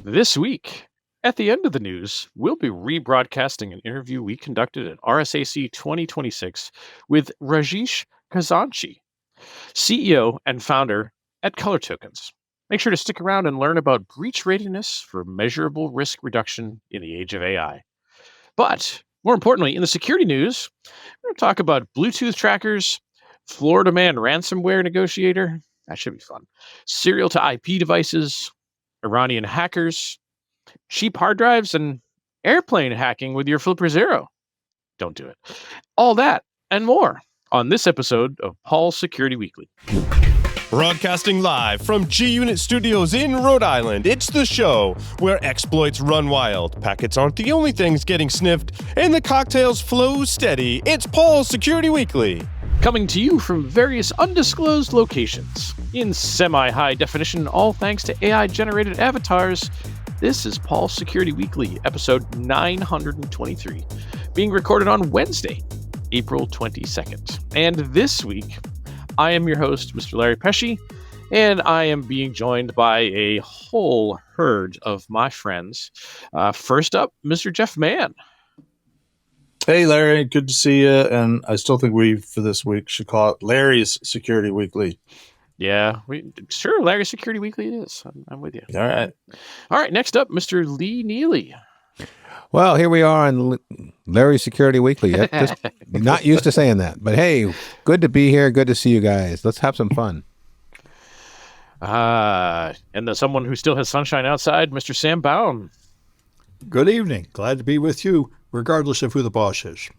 This week, at the end of the news, we'll be rebroadcasting an interview we conducted at RSAC 2026 with Rajesh Khazanchi, CEO and founder at Color Tokens. Make sure to stick around and learn about breach readiness for measurable risk reduction in the age of AI. But more importantly, in the security news, we're going to talk about Bluetooth trackers, Florida man ransomware negotiator. That should be fun. Serial to IP devices, Iranian hackers, cheap hard drives, and airplane hacking with your Flipper Zero. Don't do it. All that and more on this episode of Paul's Security Weekly. Broadcasting live from G-Unit Studios in Rhode Island, it's the show where exploits run wild, packets aren't the only things getting sniffed, and the cocktails flow steady. It's Paul's Security Weekly. Coming to you from various undisclosed locations. In semi-high definition, all thanks to AI-generated avatars, this is Paul's Security Weekly, episode 923, being recorded on Wednesday, April 22nd. And this week, I am your host, Mr. Larry Pesce, and I am being joined by a whole herd of my friends. First up, Mr. Jeff Mann. Hey, Larry. Good to see you. And I still think we, for this week, should call it Larry's Security Weekly. Yeah, sure. Larry's Security Weekly it is. I'm with you. All right. All right. Next up, Mr. Lee Neely. Well, here we are on Larry's Security Weekly. Just not used to saying that, but hey, good to be here. Good to see you guys. Let's have some fun. And someone who still has sunshine outside, Mr. Sam Baum. Good evening. Glad to be with you, regardless of who the boss is.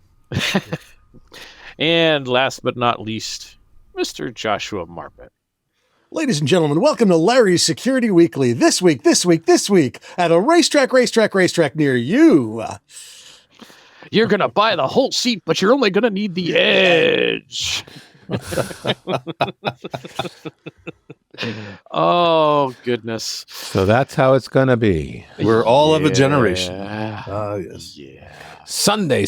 And last but not least, Mr. Joshua Marpet. Ladies and gentlemen, welcome to Larry's Security Weekly. This week, at a racetrack near you. You're going to buy the whole seat, but you're only going to need the edge. Oh, goodness. So that's how it's going to be. We're all of a generation. Yes. Yeah. Sunday.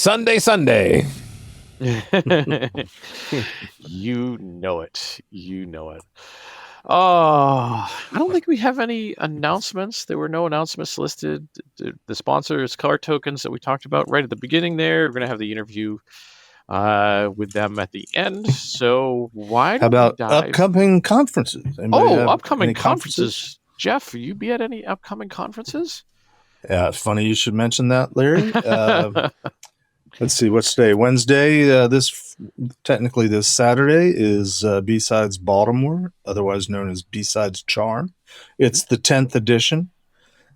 You know it. Oh, I don't think we have any announcements. There were no announcements listed. The sponsor is Color Tokens that we talked about right at the beginning there. We're going to have the interview with them at the end. So why How don't about upcoming conferences? Upcoming conferences. Jeff, will you be at any upcoming conferences? Yeah, it's funny you should mention that, Larry. Let's see, what's today? Wednesday. This Saturday is B-Sides Baltimore, otherwise known as B-Sides Charm. It's the 10th edition,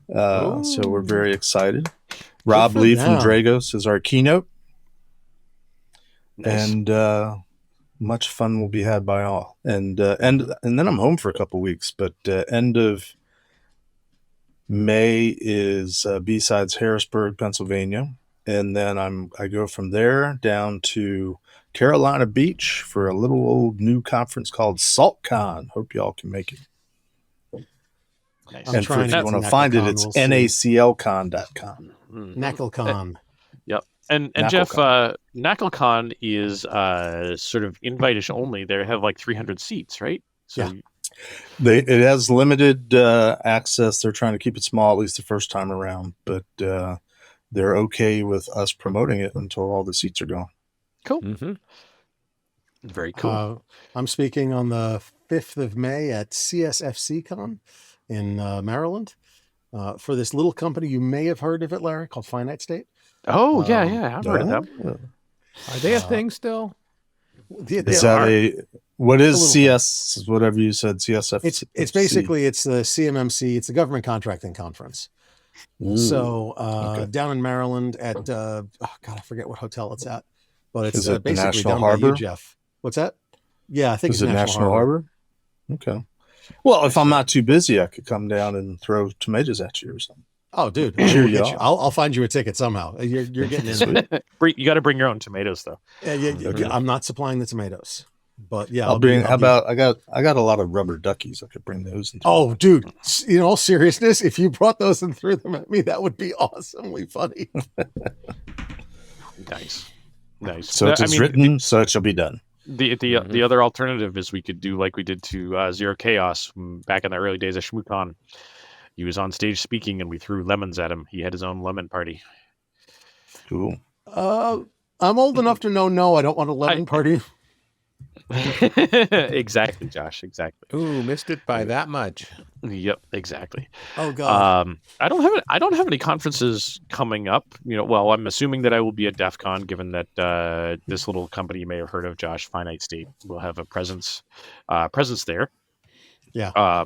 so we're very excited. Rob Lee from Dragos is our keynote, nice. And much fun will be had by all. And then I'm home for a couple weeks, but end of May is B-Sides Harrisburg, Pennsylvania. And then I go from there down to Carolina Beach for a little old new conference called SaltCon. Hope y'all can make it. Nice. And if you want to find it, it's naclcon.com. NACLCon. Yep. And Jeff, NACLCon is sort of invite-ish only. They have like 300 seats, right? So yeah. It has limited access. They're trying to keep it small, at least the first time around. But they're okay with us promoting it until all the seats are gone. Cool. Mm-hmm. Very cool. I'm speaking on the 5th of May at CSFC Con in Maryland for this little company. You may have heard of it, Larry, called Finite State. Oh, yeah. I've heard of them. Are they a thing still? What is CS, whatever you said, CSF? It's basically, it's the CMMC. It's the Government Contracting Conference. So down in Maryland at I forget what hotel it's at, but it's basically National down Harbor? by you, Jeff. What's that? Yeah, I think Is it's it National Harbor? Okay. Well, if I'm not too busy, I could come down and throw tomatoes at you or something. Oh, dude, I'll find you a ticket somehow. You're getting in. You got to bring your own tomatoes, though. Yeah. I'm not supplying the tomatoes. But yeah, I got a lot of rubber duckies. I could bring those. Oh, dude! In all seriousness, if you brought those and threw them at me, that would be awesomely funny. Nice. So it's written, so it shall be done. The other alternative is we could do like we did to Zero Chaos back in the early days of ShmooCon. he was on stage speaking, and we threw lemons at him. He had his own lemon party. Cool. I'm old enough to know. No, I don't want a lemon party. Exactly, Josh. Exactly. Ooh, missed it by that much. Yep. Exactly. Oh God. I don't have any conferences coming up. Well, I'm assuming that I will be at DEF CON, given that this little company you may have heard of, Josh, Finite State, will have a presence there. Yeah.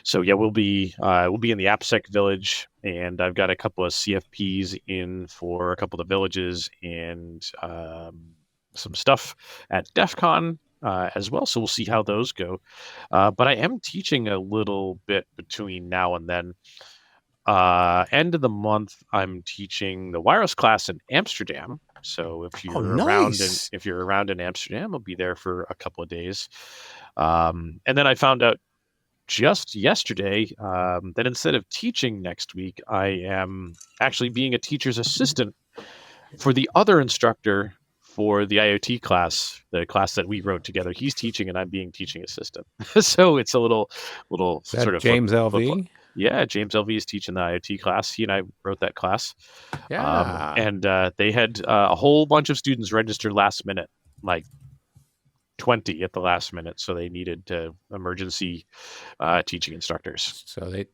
So yeah, we'll be in the AppSec village, and I've got a couple of CFPs in for a couple of the villages and some stuff at DEF CON as well. So we'll see how those go. But I am teaching a little bit between now and then. End of the month, I'm teaching the wireless class in Amsterdam. So if you're around in Amsterdam, I'll be there for a couple of days. And then I found out just yesterday that instead of teaching next week, I am actually being a teacher's assistant for the other instructor for the IoT class, the class that we wrote together. He's teaching and I'm being teaching assistant. So it's a little sort of James LV. Yeah, James LV is teaching the IoT class. He and I wrote that class. Yeah. And they had a whole bunch of students register last minute, like 20 at the last minute. So they needed emergency teaching instructors. So they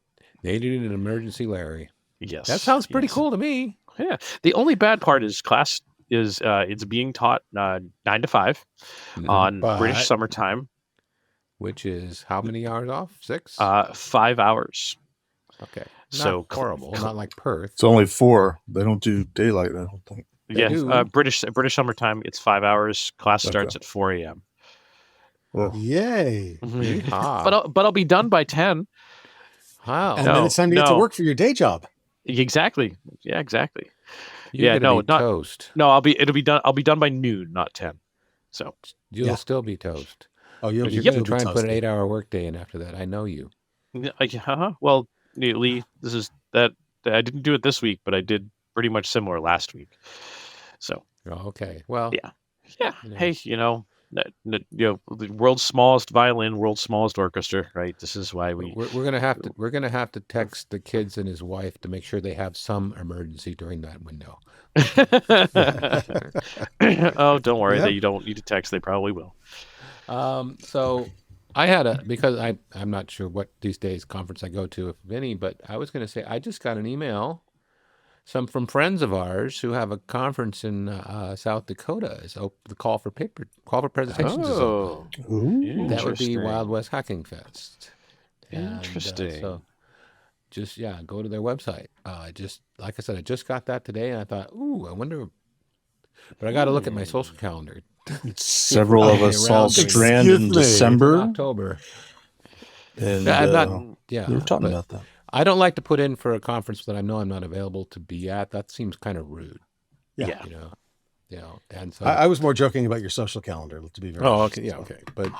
needed an emergency Larry. Yes. That sounds pretty yes. cool to me. Yeah. The only bad part is class is it's being taught 9 to 5 on British summertime. Which is how many hours off? 6? 5 hours. Okay. Not So horrible. Not like Perth. It's only 4. They don't do daylight, I don't think. Yes, British summertime. It's 5 hours. Class starts at 4 a.m. Well, Yay. Mm-hmm. But I'll be done by 10. Wow. And then it's time to get to work for your day job. Exactly. Yeah, exactly. You're not toast. No, it'll be done. I'll be done by noon, not 10. So you'll still be toast. Oh, you're going to try and put an 8-hour workday in after that. I know you. Well, Lee, this is that I didn't do it this week, but I did pretty much similar last week. So okay. Well, yeah. Hey, the world's smallest violin, world's smallest orchestra, right? This is why we're gonna have to text the kids and his wife to make sure they have some emergency during that window. Oh, don't worry, you don't need to text. They probably will. So I had because I'm not sure what these days conference I go to, if any, but I was going to say I just got an email. From friends of ours who have a conference in South Dakota. The call for presentations is open. That would be Wild West Hacking Fest. Interesting. So just go to their website. Like I said, I just got that today, and I thought, I wonder. But I got to look at my social calendar. Several of us saw Strand in December, October. And we were talking about that. I don't like to put in for a conference that I know I'm not available to be at. That seems kind of rude. Yeah. And so I was more joking about your social calendar, to be very honest. Okay. Yeah. Okay. But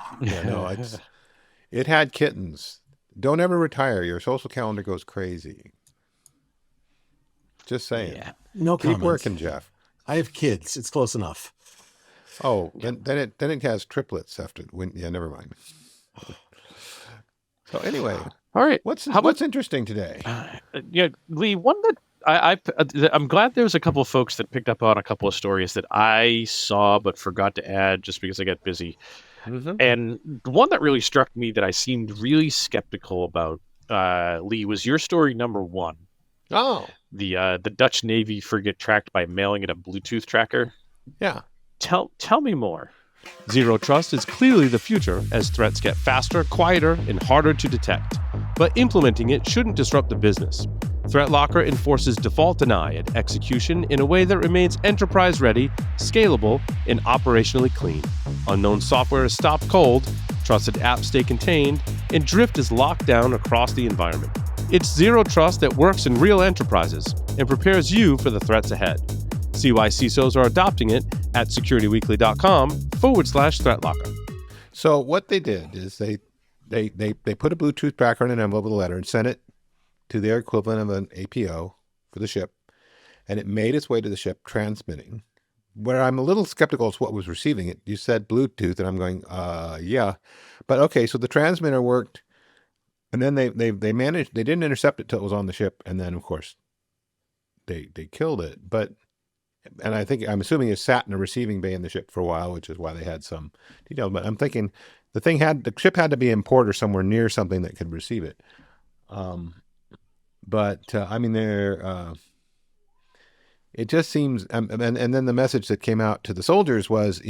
it had kittens. Don't ever retire. Your social calendar goes crazy. Just saying. Yeah. No Keep comment. working, Jeff. I have kids. It's close enough. Oh, then it has triplets after. Never mind. So anyway. All right. What's interesting today? Lee, one that I'm glad there was a couple of folks that picked up on a couple of stories that I saw but forgot to add just because I got busy. Mm-hmm. And the one that really struck me that I seemed really skeptical about, Lee, was your story number 1. Oh. The Dutch Navy frigate tracked by mailing it a Bluetooth tracker. Yeah. Tell me more. Zero Trust is clearly the future as threats get faster, quieter, and harder to detect. But implementing it shouldn't disrupt the business. ThreatLocker enforces default deny and execution in a way that remains enterprise-ready, scalable, and operationally clean. Unknown software is stopped cold, trusted apps stay contained, and drift is locked down across the environment. It's Zero Trust that works in real enterprises and prepares you for the threats ahead. See why CISOs are adopting it at securityweekly.com/ThreatLocker. So what they did is they put a Bluetooth tracker in an envelope with a letter and sent it to their equivalent of an APO for the ship, and it made its way to the ship transmitting. Where I'm a little skeptical is what was receiving it. You said Bluetooth, and I'm going, yeah. But okay, so the transmitter worked And then they managed. They didn't intercept it till it was on the ship, and then of course they killed it. And I'm assuming it sat in a receiving bay in the ship for a while, which is why they had some details. But I'm thinking the ship had to be in port or somewhere near something that could receive it. I mean, it just seems, and then the message that came out to the soldiers was,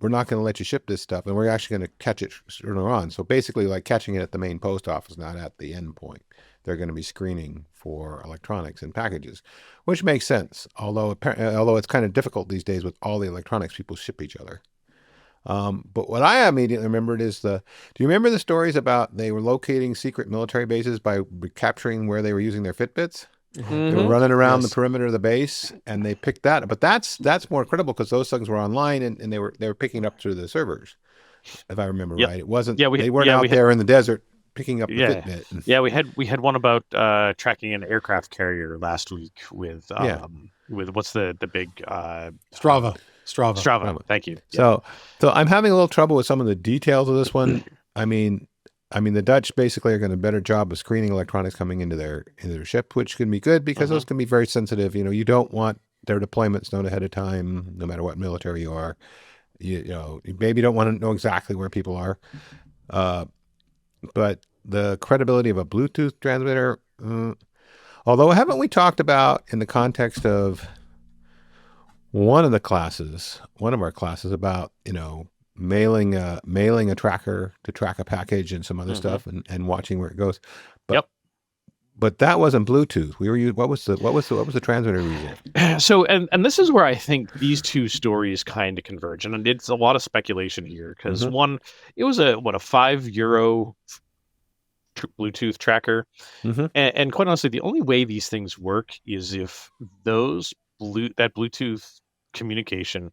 we're not going to let you ship this stuff, and we're actually going to catch it sooner on. So basically, like catching it at the main post office, not at the end point. They're going to be screening for electronics and packages, which makes sense. Although it's kind of difficult these days with all the electronics people ship each other. But what I immediately remembered is do you remember the stories about they were locating secret military bases by recapturing where they were using their Fitbits? Mm-hmm. They were running around the perimeter of the base, and they picked that. But that's more credible because those things were online, and they were picking up through the servers, if I remember right. It wasn't. They weren't out there in the desert picking up the Fitbit. We had one about tracking an aircraft carrier last week with what's the big Strava. Thank you. So I'm having a little trouble with some of the details of this one. I mean, the Dutch basically are going to do a better job of screening electronics coming into their ship, which can be good because those can be very sensitive. You don't want their deployments known ahead of time, no matter what military you are. You maybe don't want to know exactly where people are. But the credibility of a Bluetooth transmitter, although haven't we talked about in the context of one of our classes about, mailing a tracker to track a package and some other stuff and watching where it goes. But that wasn't Bluetooth. What was the transmitter using? So and this is where I think these two stories kind of converge, and it's a lot of speculation here because one, it was a €5 Bluetooth tracker, and quite honestly, the only way these things work is if that Bluetooth communication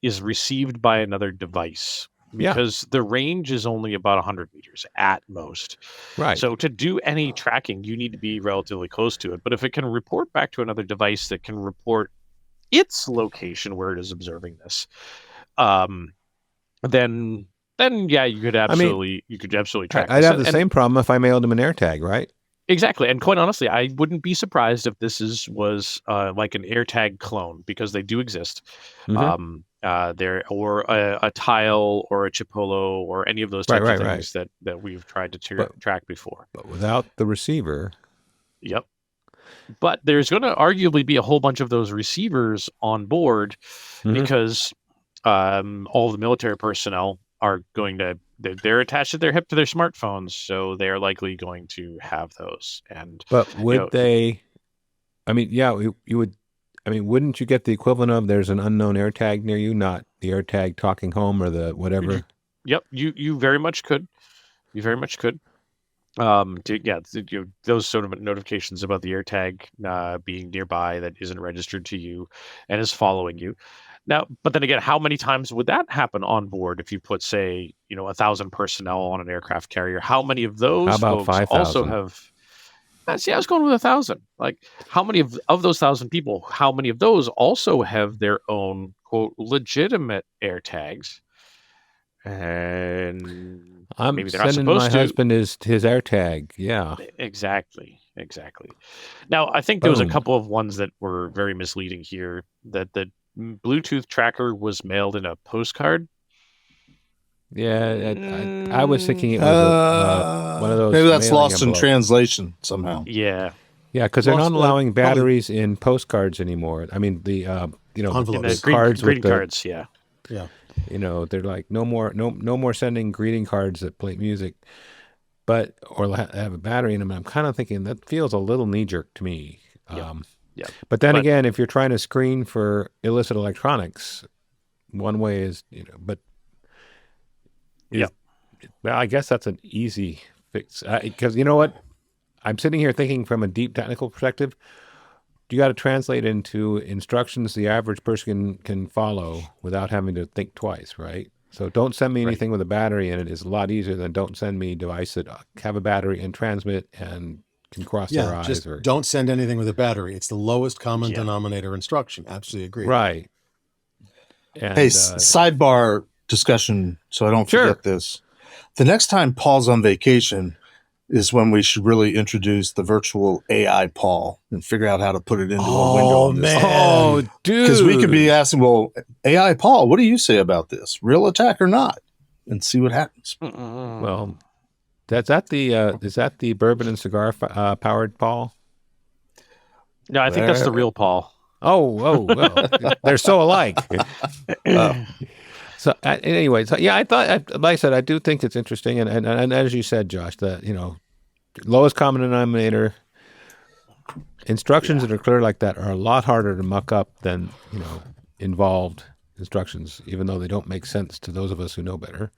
is received by another device. Because the range is only about 100 meters at most. Right. So to do any tracking, you need to be relatively close to it. But if it can report back to another device that can report its location where it is observing this, then you could absolutely track. I'd have the same problem if I mailed them an AirTag, right? Exactly. And quite honestly, I wouldn't be surprised if this was like an AirTag clone, because they do exist. There, or a Tile or a Chipolo or any of those types of things that we've tried to track before. But without the receiver. Yep. But there's going to arguably be a whole bunch of those receivers on board because all the military personnel are they're attached to their hip to their smartphones, so they're likely going to have those. But would they? I mean, you would. I mean, wouldn't you get the equivalent of there's an unknown AirTag near you, not the AirTag talking home or the whatever? Yep, you very much could. You very much could. Those sort of notifications about the AirTag being nearby that isn't registered to you and is following you. Now, but then again, how many times would that happen on board if you put, say, 1,000 personnel on an aircraft carrier? How many of those folks 5,000? Also have? See, I was going with 1,000. Like, how many of those 1,000 people? How many of those also have their own quote legitimate AirTags? And I'm maybe they're not sending supposed my husband his AirTag. Yeah, exactly. Now, I think there was a couple of ones that were very misleading here. That the Bluetooth tracker was mailed in a postcard. Yeah, I was thinking it was one of those. Maybe that's lost envelopes. in translation somehow. Yeah, because they're not allowing batteries in postcards anymore. I mean, the Envelopes. the cards greeting with cards. Yeah. They're like no more sending greeting cards that play music, or have a battery in them. And I'm kind of thinking that feels a little knee jerk to me. But then again, if you're trying to screen for illicit electronics, one way is well, I guess that's an easy fix because you know what, I'm sitting here thinking from a deep technical perspective. You got to translate into instructions the average person can follow without having to think twice, right? So don't send me anything with a battery in it. Is a lot easier than don't send me devices that have a battery and transmit and can cross their eyes. Just don't send anything with a battery. It's the lowest common denominator instruction. Absolutely agree. Right. And, hey, sidebar discussion, so I don't forget this. The next time Paul's on vacation, is when we should really introduce the virtual AI Paul and figure out how to put it into a window. Oh, on this. man. Oh, dude. Because we could be asking, well, AI Paul, what do you say about this? Real attack or not? And see what happens. Well, is that the bourbon and cigar powered Paul? No, I think that's the real Paul. Oh, they're so alike. So anyway, I thought, like I said, I do think it's interesting, and as you said, Josh, that lowest common denominator instructions that are clear like that are a lot harder to muck up than involved instructions, even though they don't make sense to those of us who know better.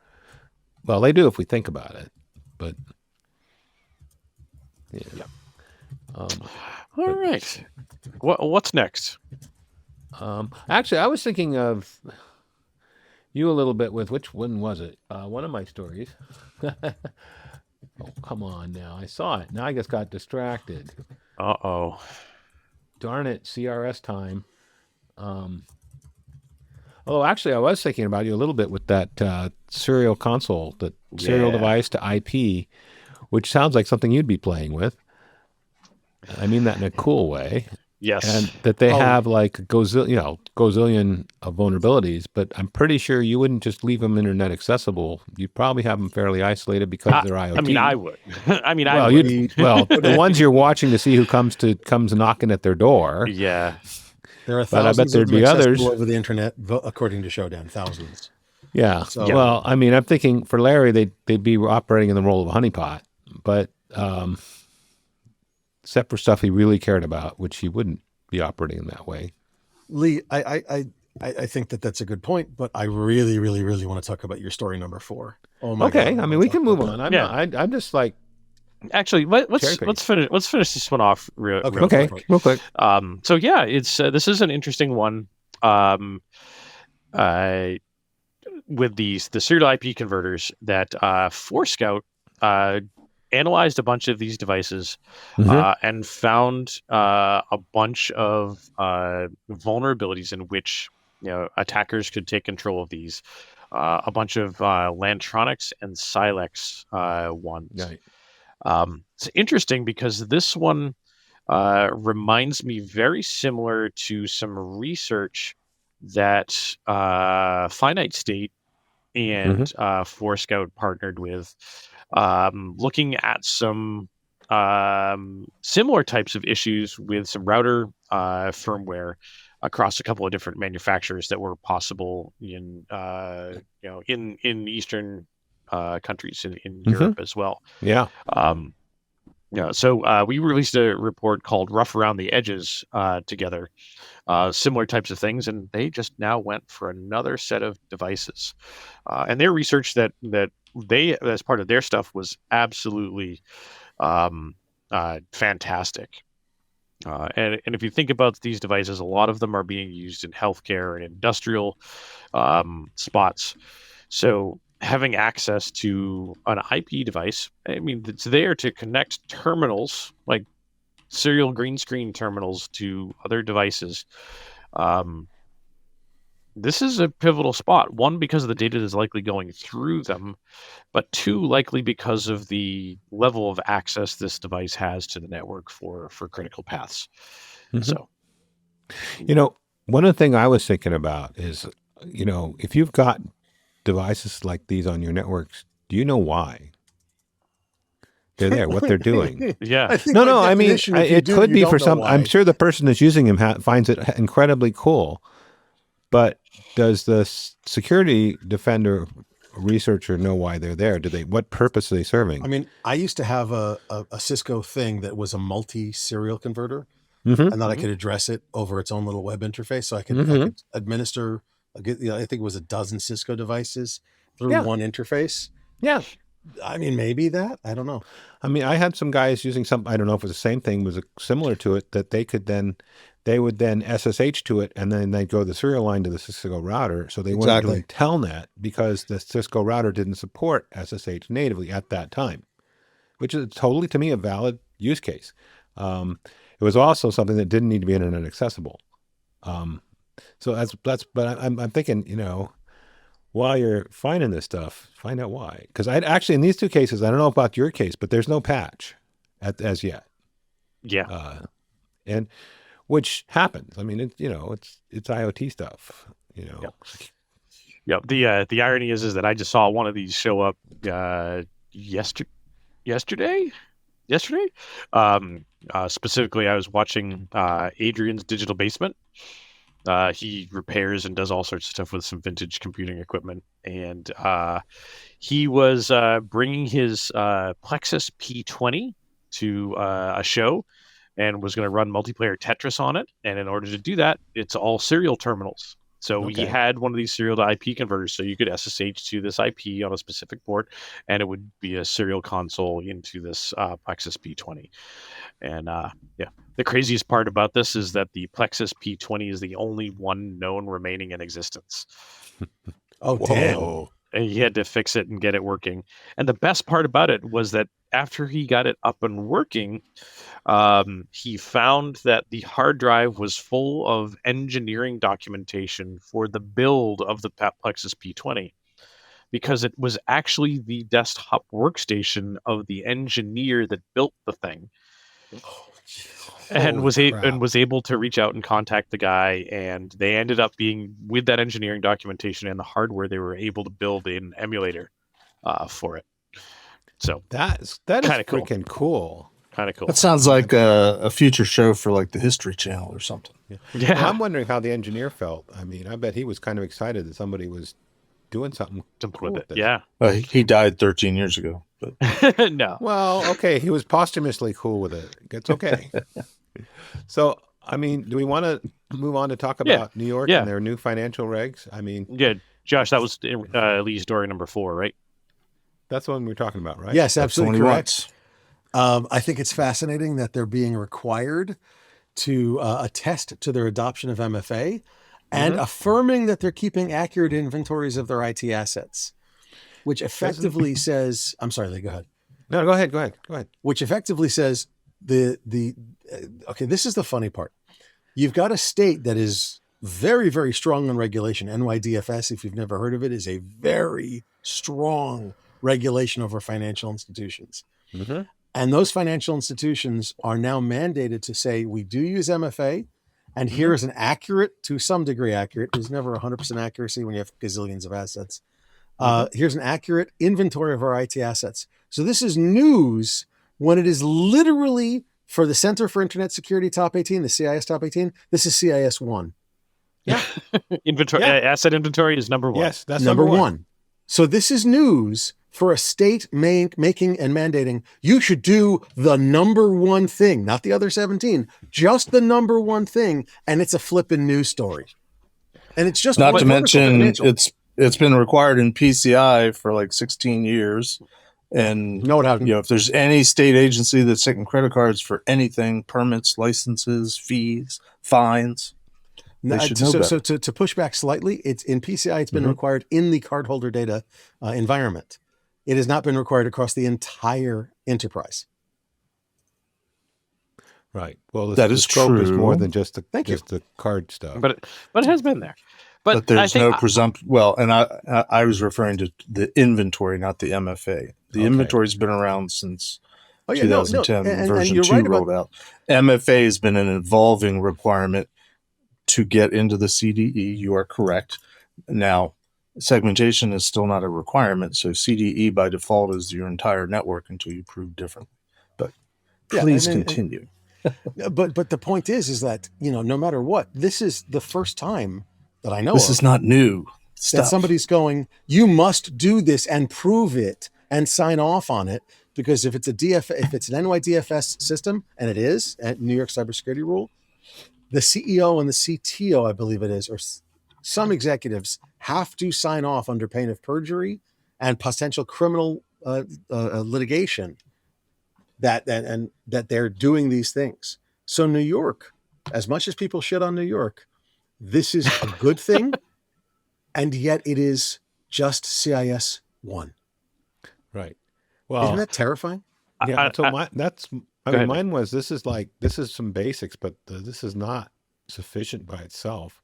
Well, they do if we think about it, but yeah. All right. What's next? Actually, I was thinking of you a little bit with when was it? One of my stories. Oh, come on now. I saw it. Now I just got distracted. Uh-oh. Darn it, CRS time. Although actually I was thinking about you a little bit with that serial console, that serial device to IP, which sounds like something you'd be playing with. I mean that in a cool way. Yes. And that they have like gazillion of vulnerabilities, but I'm pretty sure you wouldn't just leave them internet accessible. You'd probably have them fairly isolated because they're IoT. I mean, I would. The ones you're watching to see who comes knocking at their door. Yeah. There are But I bet thousands there'd of them be others. accessible over the internet, according to Showdown. Thousands. Yeah. So- Well, I mean, I'm thinking for Larry, they'd be operating in the role of a honeypot, but except for stuff he really cared about, which he wouldn't be operating in that way. Lee, I think that's a good point, but I really, really, really want to talk about your story number 4. Oh my God. Okay. I mean, we can move on. I'm just like, Actually, let's Cherry-pick. finish this one off real okay, quick. real quick. So yeah, it's this is an interesting one. With the serial IP converters that Forescout analyzed a bunch of these devices and found a bunch of vulnerabilities in which attackers could take control of these. A bunch of Lantronics and Silex ones. Right. It's interesting because this one reminds me very similar to some research that Finite State and Forescout partnered with, looking at some similar types of issues with some router firmware across a couple of different manufacturers that were possible in Eastern countries in Europe as well. Yeah. So we released a report called Rough Around the Edges together, similar types of things, and they just now went for another set of devices. And their research that they, as part of their stuff, was absolutely fantastic. And if you think about these devices, a lot of them are being used in healthcare and industrial spots. So having access to an IP device, I mean, it's there to connect terminals, like serial green screen terminals, to other devices. This is a pivotal spot. One, because the data is likely going through them, but two, likely because of the level of access this device has to the network for critical paths. So, one of the things I was thinking about is, if you've got devices like these on your networks, do you know why they're there, what they're doing? Yeah. No, I mean, it could be for some, I'm sure the person that's using them finds it incredibly cool, but does the security defender researcher know why they're there? What purpose are they serving? I mean, I used to have a Cisco thing that was a multi-serial converter, Mm-hmm. and that I could address it over its own little web interface. So I could administer, I think it was a dozen Cisco devices through one interface. Yeah. I mean, maybe that, I don't know. I mean, I had some guys using I don't know if it was the same thing, was similar to it, that they would then SSH to it, and then they'd go the serial line to the Cisco router. So they weren't doing Telnet because the Cisco router didn't support SSH natively at that time, which is totally, to me, a valid use case. It was also something that didn't need to be internet accessible. So that's. But I'm thinking, while you're finding this stuff, find out why. Because I actually, in these two cases, I don't know about your case, but there's no patch as yet. Yeah. And which happens. I mean, it's IoT stuff, Yep. The irony is that I just saw one of these show up yesterday. Specifically, I was watching Adrian's Digital Basement. He repairs and does all sorts of stuff with some vintage computing equipment, and he was bringing his Plexus P20 to a show, and was going to run multiplayer Tetris on it. And in order to do that, it's all serial terminals. So Okay. he had one of these serial to IP converters, so you could SSH to this IP on a specific port, and it would be a serial console into this Plexus P20. And the craziest part about this is that the Plexus P20 is the only one known remaining in existence. Oh, damn. Whoa. And he had to fix it and get it working. And the best part about it was that after he got it up and working, he found that the hard drive was full of engineering documentation for the build of the Plexus P20, because it was actually the desktop workstation of the engineer that built the thing. And was able to reach out and contact the guy, and they ended up being, with that engineering documentation and the hardware, they were able to build an emulator for it. So that is Kinda cool. freaking cool. Kind of cool. That sounds like a future show for like the History Channel or something. Yeah. Well, I'm wondering how the engineer felt. I mean, I bet he was kind of excited that somebody was doing something cool with it. this. Yeah. He died 13 years ago. But No. Well, okay, he was posthumously cool with it. It's okay. So, I mean, do we want to move on to talk about New York and their new financial regs? I mean, Yeah, Josh, that was Lee's story number 4, right? that's the one we're talking about, right? Yes, absolutely only correct. I think it's fascinating that they're being required to attest to their adoption of MFA and affirming that they're keeping accurate inventories of their IT assets, which effectively says, I'm sorry, go ahead. No, go ahead. Which effectively says okay, this is the funny part. You've got a state that is very, very strong on regulation. NYDFS, if you've never heard of it, is a very strong regulation over financial institutions. Mm-hmm. And those financial institutions are now mandated to say, we do use MFA, and here is an accurate, to some degree accurate, there's never 100% accuracy when you have gazillions of assets. Here's an accurate inventory of our IT assets. So this is news when it is literally, for the Center for Internet Security Top 18, the CIS Top 18, this is CIS 1. Yeah. Inventory, asset inventory is number 1. Yes, that's number one. So this is news for a state making and mandating, you should do the number one thing, not the other 17, just the number one thing, and it's a flipping news story. And it's just not to mention it's been required in PCI for like 16 years. And if there's any state agency that's taking credit cards for anything, permits, licenses, fees, fines, they should know better. So to push back slightly, it's in PCI, it's been required in the cardholder data environment. It has not been required across the entire enterprise. Right. Well, that is scope true. Is more than just the card stuff. But it has been there. But there's no presumption. Well, and I was referring to the inventory, not the MFA. The inventory's been around since 2010 when version 2 rolled out. MFA has been an evolving requirement to get into the CDE. You are correct. Now, segmentation is still not a requirement, so CDE by default is your entire network until you prove differently. But please continue. But the point is that, no matter what, this is the first time that I know this is not new stuff. That somebody's going, you must do this and prove it and sign off on it, because if it's if it's an NYDFS system, and it is at New York Cybersecurity Rule, the CEO and the CTO, I believe it is, or some executives have to sign off under pain of perjury and potential criminal litigation that they're doing these things. So New York, as much as people shit on New York, this is a good thing, and yet it is just CIS 1. Right. Well, isn't that terrifying? Yeah. Mine was, this is some basics, but this is not sufficient by itself.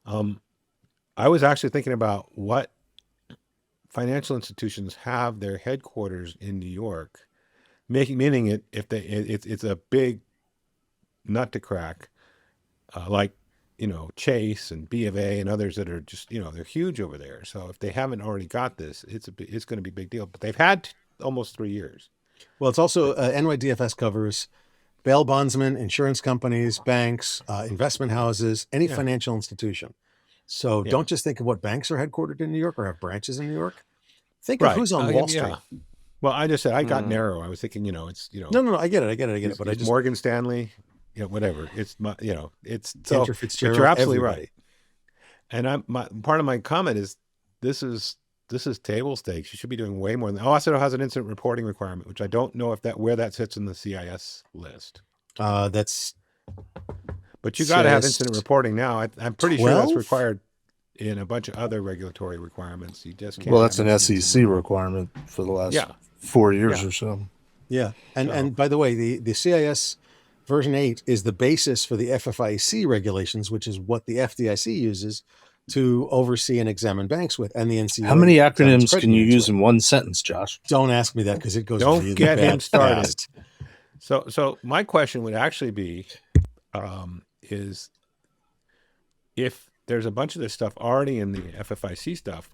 I was actually thinking about what financial institutions have their headquarters in New York, meaning it's a big nut to crack, like Chase and B of A and others that are just they're huge over there. So if they haven't already got this, it's going to be a big deal. But they've had almost 3 years. Well, it's also NYDFS covers bail bondsmen, insurance companies, banks, investment houses, any financial institution. So don't just think of what banks are headquartered in New York or have branches in New York. Think of who's on Wall Street. Well, I just said I got narrow. I was thinking, it's No, I get it. But I just Morgan Stanley, whatever. It's it's Cantor so. Fitzgerald, But you're absolutely everybody. right. And part of my comment is this is table stakes. You should be doing way more than. Also has an incident reporting requirement, which I don't know where that sits in the CIS list. That's. But you got to have CIS incident reporting now. I'm pretty 12? sure that's required in a bunch of other regulatory requirements. You just can't. Well, that's have an incident SEC requirement for the last Yeah. 4 years Yeah. or so. Yeah, and by the way, the CIS version 8 is the basis for the FFIEC regulations, which is what the FDIC uses to oversee and examine banks with, and the NCUA. How many examines acronyms credit can you unions use with. in one sentence, Josh? Don't ask me that because it goes. Don't really get him bad started. fast. So my question would actually be, is if there's a bunch of this stuff already in the FFIC stuff,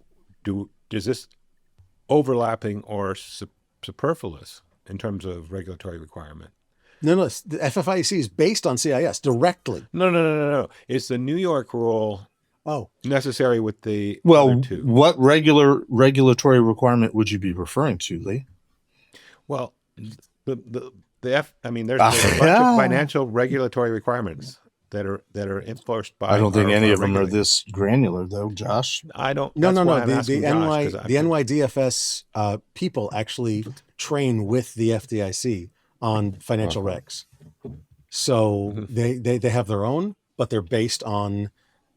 is this overlapping or superfluous in terms of regulatory requirement? No, the FFIEC is based on CIS directly. No. Is the New York rule necessary with the other two? What regulatory requirement would you be referring to, Lee? Well, there's a bunch of financial regulatory requirements that are enforced by. I don't think any of them are regulators. this granular, though, Josh. I don't. No. that's why I'm The asking Josh, 'cause the NYDFS people actually train with the FDIC on financial regs. So they have their own, but they're based on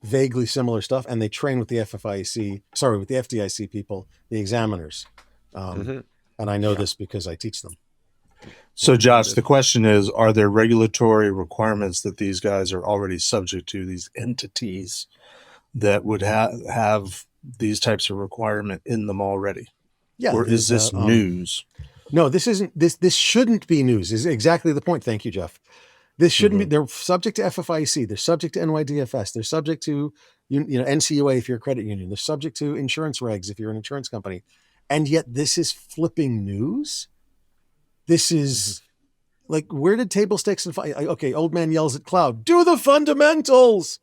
vaguely similar stuff, and they train with the with the FDIC people, the examiners. And I know this because I teach them. So, Josh, the question is, are there regulatory requirements that these guys are already subject to, these entities that would have these types of requirement in them already? Yeah. Or is this news? No, this isn't. This shouldn't be news. Is exactly the point. Thank you, Jeff. This shouldn't be. They're subject to FFIEC. They're subject to NYDFS. They're subject to NCUA if you're a credit union. They're subject to insurance regs if you're an insurance company. And yet this is flipping news. This is like, where did table stakes and okay, old man yells at cloud, do the fundamentals.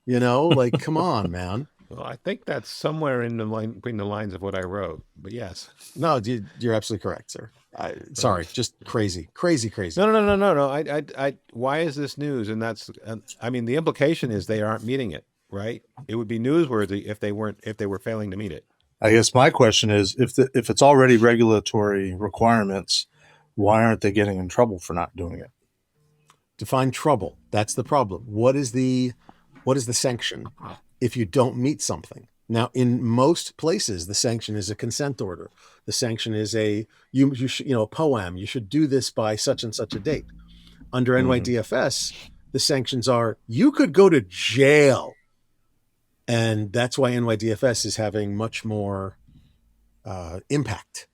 Like, come on, man. Well, I think that's somewhere in the line between the lines of what I wrote. But yes. No, you're absolutely correct, sir. Sorry, just crazy. No. I why is this news? And that's, the implication is they aren't meeting it, right? It would be newsworthy if they were failing to meet it. I guess my question is, if it's already regulatory requirements, why aren't they getting in trouble for not doing it? Define trouble. That's the problem. What is the sanction if you don't meet something? Now, in most places, the sanction is a consent order. The sanction is a poem. You should do this by such and such a date. Under NYDFS, the sanctions are you could go to jail, and that's why NYDFS is having much more impact.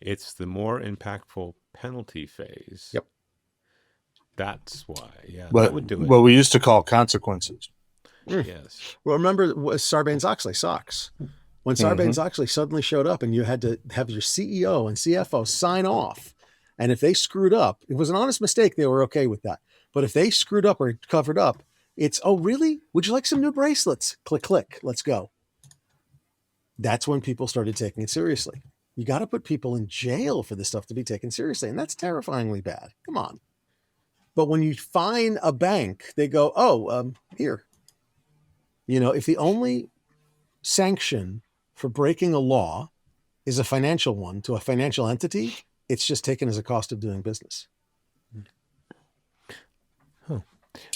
It's the more impactful penalty phase. Yep. That's why. Yeah, But that would do it. what we used to call consequences. Yes. Well, remember Sarbanes-Oxley, SOX. When Sarbanes-Oxley suddenly showed up and you had to have your CEO and CFO sign off, and if they screwed up, it was an honest mistake, they were okay with that. But if they screwed up or covered up, it's, oh, really? Would you like some new bracelets? Click, click, let's go. That's when people started taking it seriously. You got to put people in jail for this stuff to be taken seriously, and that's terrifyingly bad. Come on. But when you fine a bank, they go, here. If the only sanction for breaking a law is a financial one to a financial entity, it's just taken as a cost of doing business.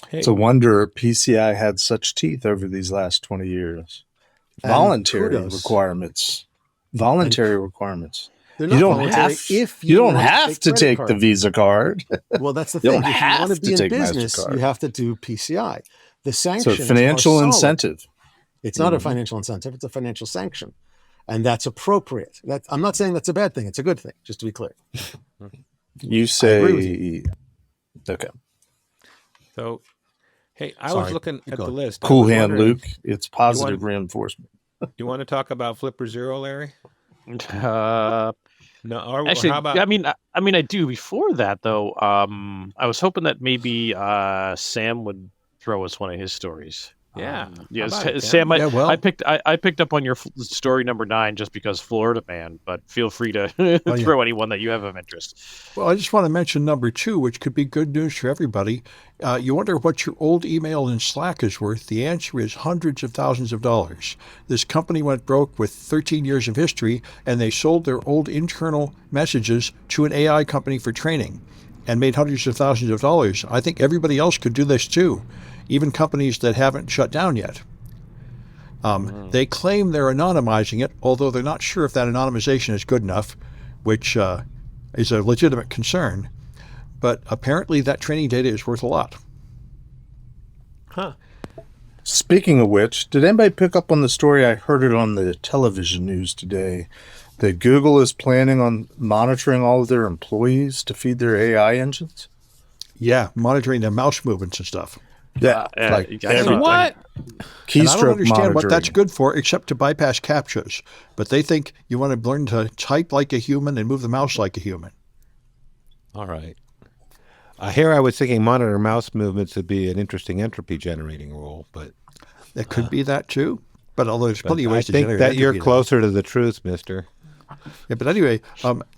Hey, It's a wonder PCI had such teeth over these last 20 years. Voluntary kudos. requirements. They're You not don't voluntary have. if You don't want have to credit take card. the Visa card. Well, that's the You thing. don't If you have want to to be in take business, MasterCard. you have to do PCI. The So sanctions financial are solid. incentive. It's not a financial incentive. It's a financial sanction. and that's appropriate. I'm not saying that's a bad thing. It's a good thing, just to be clear. You say, agree with okay. So, hey, I Sorry. was looking at Go. the list. I Cool was hand, wondering, Luke. It's positive want- reinforcement. You want to talk about Flipper Zero, Larry? Uh, No, or Actually, how about? I do. Before that, though, I was hoping that maybe Sam would throw us one of his stories. Yeah. Yes, How about it, Sam. Yeah, well- I picked up on your story number 9 just because Florida man. But feel free to throw anyone that you have of interest. Well, I just want to mention number 2, which could be good news for everybody. You wonder what your old email in Slack is worth. The answer is hundreds of thousands of dollars. This company went broke with 13 years of history, and they sold their old internal messages to an AI company for training and made hundreds of thousands of dollars. I think everybody else could do this too, even companies that haven't shut down yet. They claim they're anonymizing it, although they're not sure if that anonymization is good enough, which is a legitimate concern. But apparently that training data is worth a lot. Huh. Speaking of which, did anybody pick up on the story? I heard it on the television news today that Google is planning on monitoring all of their employees to feed their AI engines. Yeah, monitoring their mouse movements and stuff. Yeah, like you guys everything. What? And I Keystroke don't understand monitoring. what that's good for, except to bypass captchas. But they think you want to learn to type like a human and move the mouse like a human. All right. Here I was thinking monitor mouse movements would be an interesting entropy generating rule, but It could be that too. But although there's plenty of I ways to think generate that you're entropy. closer to the truth, mister. Yeah, but anyway,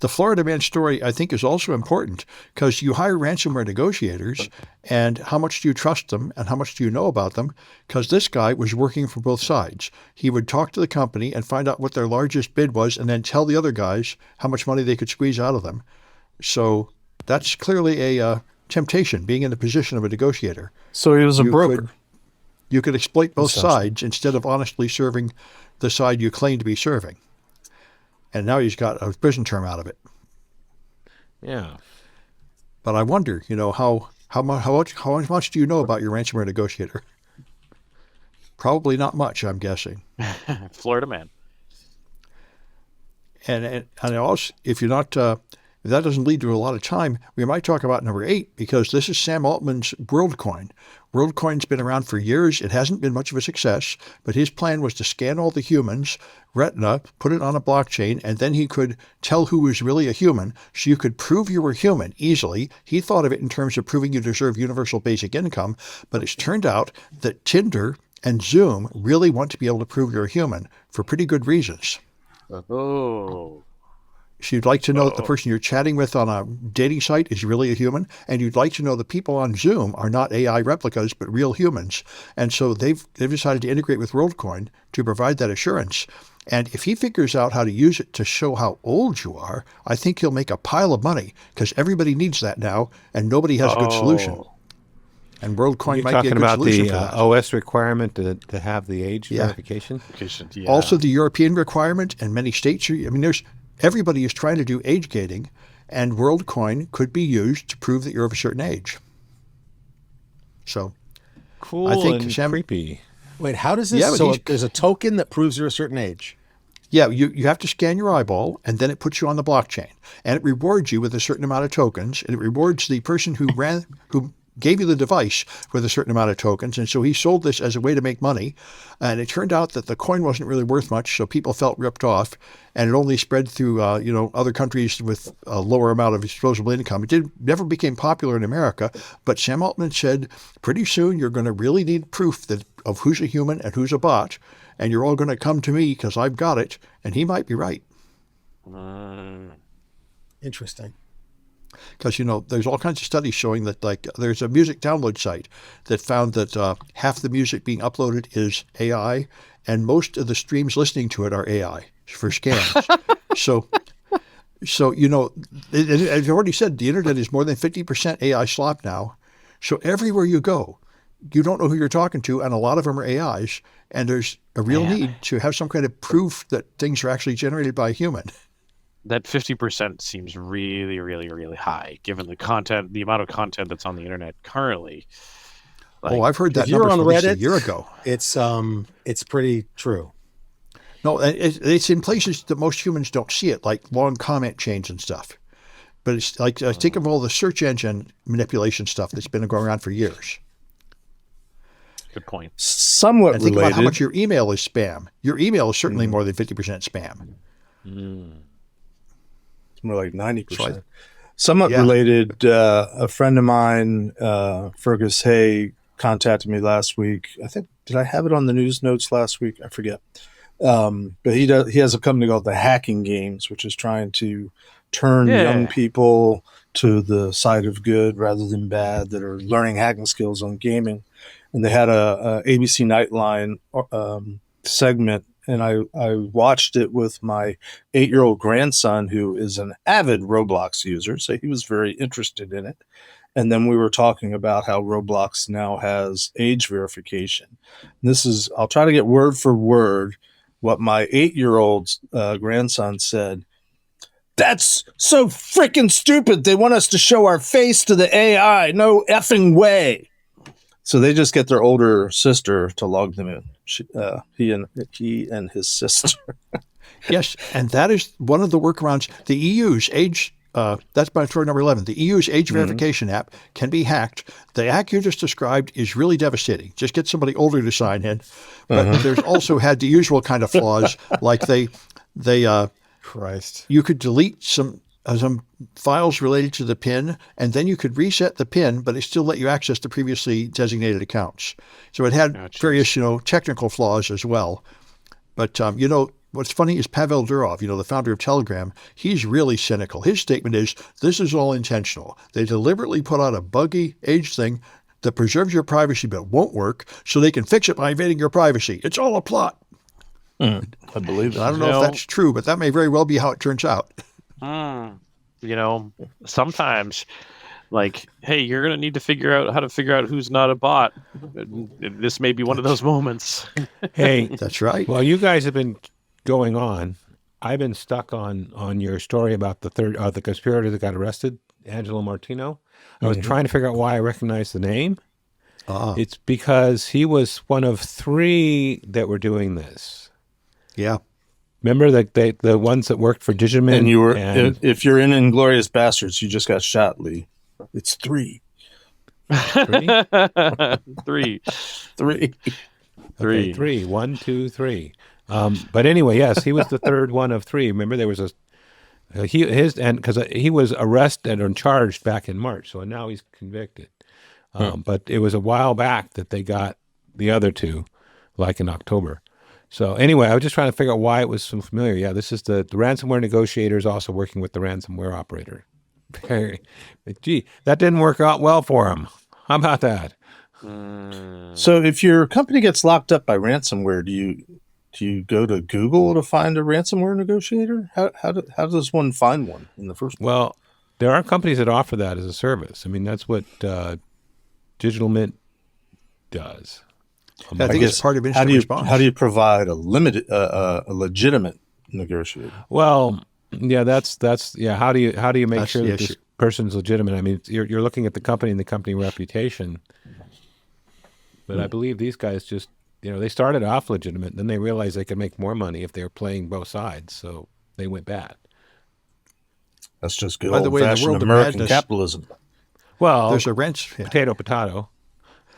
the Florida man story I think is also important because you hire ransomware negotiators, and how much do you trust them and how much do you know about them? Because this guy was working for both sides. He would talk to the company and find out what their largest bid was and then tell the other guys how much money they could squeeze out of them. So that's clearly a temptation, being in the position of a negotiator. So he was a You broker. You could exploit both Essentially. sides instead of honestly serving the side you claim to be serving. And now he's got a prison term out of it. Yeah. But I wonder, how much do you know about your ransomware negotiator? Probably not much, I'm guessing. Florida man. And also, if you're not, if that doesn't lead to a lot of time, we might talk about number 8 because this is Sam Altman's WorldCoin. WorldCoin's been around for years. It hasn't been much of a success, but his plan was to scan all the humans, retina, put it on a blockchain, and then he could tell who was really a human, so you could prove you were human easily. He thought of it in terms of proving you deserve universal basic income, but it's turned out that Tinder and Zoom really want to be able to prove you're a human for pretty good reasons. Oh. So you'd like to know that the person you're chatting with on a dating site is really a human, and you'd like to know the people on Zoom are not AI replicas but real humans. And so they've decided to integrate with WorldCoin to provide that assurance. And if he figures out how to use it to show how old you are, I think he'll make a pile of money because everybody needs that now, and nobody has a good solution. And WorldCoin You're might be a talking good about solution the for that. OS requirement to have the age Yeah. verification? Yeah. Also, the European requirement, and many states are. Everybody is trying to do age gating, and WorldCoin could be used to prove that you're of a certain age. So, Cool I think and Sam- creepy. Wait, how does this? Yeah, but so he's- there's a token that proves you're a certain age. yeah, you have to scan your eyeball, and then it puts you on the blockchain, and it rewards you with a certain amount of tokens, and it rewards the person who gave you the device with a certain amount of tokens. And so he sold this as a way to make money. And it turned out that the coin wasn't really worth much, so people felt ripped off. And it only spread through, other countries with a lower amount of disposable income. It never became popular in America. But Sam Altman said, pretty soon you're going to really need proof of who's a human and who's a bot. And you're all going to come to me because I've got it. And he might be right. Interesting. Because, there's all kinds of studies showing that, there's a music download site that found that half the music being uploaded is AI, and most of the streams listening to it are AI for scams. So, as I already said, the internet is more than 50% AI slop now. So everywhere you go, you don't know who you're talking to, and a lot of them are AIs, and there's a real need to have some kind of proof that things are actually generated by a human. That 50% seems really, really, really high, given the amount of content that's on the internet currently. I've heard that if you're number on from at least Reddit, a year ago. It's pretty true. No, it's in places that most humans don't see it, like long comment chains and stuff. But it's like, think of all the search engine manipulation stuff that's been going on for years. Good point. Somewhat And think related. about how much your email is spam. Your email is certainly more than 50% spam. It's more like 90%. So Somewhat Yeah. related, a friend of mine, Fergus Hay, contacted me last week. I think, did I have it on the news notes last week? I forget. But he has a company called the Hacking Games, which is trying to turn young people to the side of good rather than bad, that are learning hacking skills on gaming. And they had a ABC Nightline segment, and I watched it with my 8-year-old grandson, who is an avid Roblox user, so he was very interested in it. And then we were talking about how Roblox now has age verification. And I'll try to get word for word what my 8-year-old grandson said. That's so freaking stupid. They want us to show our face to the AI. No effing way. So they just get their older sister to log them in. He and his sister. Yes, and that is one of the workarounds. The EU's age, that's by story number 11. The EU's age verification app can be hacked. The hack you just described is really devastating. Just get somebody older to sign in. But there's also had the usual kind of flaws, like they Christ. you could delete some files related to the PIN, and then you could reset the PIN, but it still let you access the previously designated accounts. So it had various, technical flaws as well. But, what's funny is Pavel Durov, the founder of Telegram, he's really cynical. His statement is, this is all intentional. They deliberately put out a buggy age thing that preserves your privacy but won't work, so they can fix it by invading your privacy. It's all a plot. I believe it. I don't know if that's true, but that may very well be how it turns out. Sometimes, like, hey, you're going to need to figure out how to figure out who's not a bot. This may be one of those moments. Hey, That's right. well, you guys have been going on. I've been stuck on your story about the conspirator that got arrested, Angelo Martino. I was trying to figure out why I recognized the name. It's because he was one of 3 that were doing this. Yeah. Remember the ones that worked for Digimin? And you were, if you're in Inglourious Bastards, you just got shot, Lee. It's 3. 3? 3. 3. Okay, 3. 1, 2, 3. But anyway, yes, he was the 3rd one of 3. Remember, there was because he was arrested and charged back in March, so now he's convicted. But it was a while back that they got the other 2, like in October. So anyway, I was just trying to figure out why it was so familiar. Yeah, this is the ransomware negotiators also working with the ransomware operator. Gee, that didn't work out well for him. How about that? So if your company gets locked up by ransomware, do you go to Google to find a ransomware negotiator? How does one find one in the first place? Well, there are companies that offer that as a service. I mean, that's what Digital Mint does. I think it's part of instant response. How do you provide a legitimate negotiator? Well, yeah, that's How do you make sure that the this person's legitimate? I mean, you're looking at the company and the company reputation. But I believe these guys just they started off legitimate, then they realized they could make more money if they were playing both sides, so they went bad. That's just good By the way, in the old-fashioned world of American madness- capitalism. Well, There's a potato.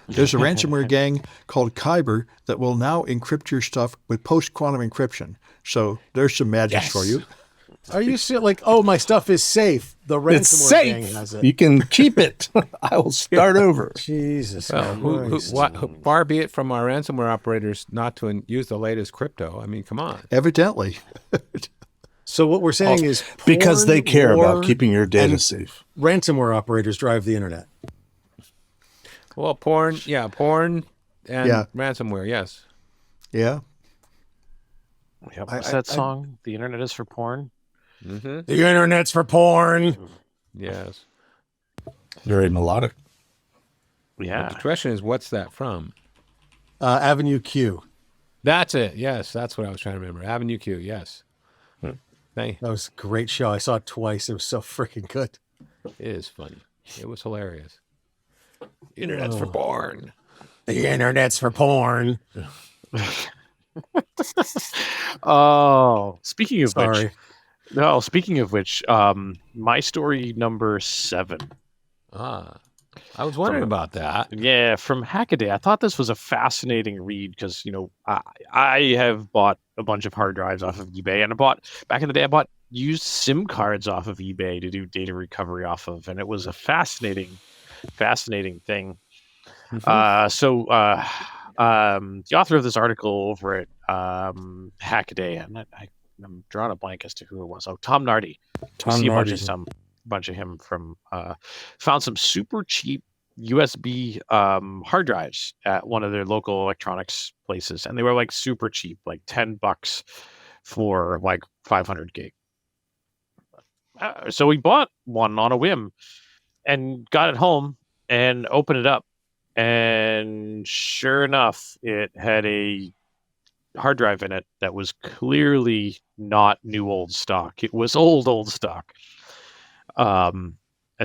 There's a ransomware gang called Kyber that will now encrypt your stuff with post-quantum encryption. So there's some magic for you. Are you like, oh, my stuff is safe? The It's ransomware gang safe. has it. You can keep it. I will start over. Jesus Christ. Far be it from our ransomware operators not to use the latest crypto. I mean, come on. Evidently. So what we're saying is Because they porn, care war, about keeping your data and safe. ransomware operators drive the internet. Well, porn and ransomware, yes. Yeah. Yep. What's that song? The internet is for porn. Mm-hmm. The internet's for porn. Yes. Very melodic. Yeah. The question is, what's that from? Avenue Q. That's it. Yes, that's what I was trying to remember. Avenue Q. Yes. Thank you. That was a great show. I saw it twice. It was so freaking good. It is funny. It was hilarious. Internet's for porn. The internet's for porn. Oh, speaking of Sorry. speaking of which, my story number 7. I was wondering about that. Yeah, from Hackaday. I thought this was a fascinating read because, I have bought a bunch of hard drives off of eBay, and back in the day, I bought used SIM cards off of eBay to do data recovery off of, and it was a fascinating thing. The author of this article over at Hackaday, I'm drawing a blank as to who it was. Oh, Tom Nardi. Tom See Nardi. a bunch of him from found some super cheap USB hard drives at one of their local electronics places, and they were like super cheap, like $10 for like 500 gig. So we bought one on a whim and got it home and opened it up, and sure enough, it had a hard drive in it that was clearly not new old stock. It was old stock.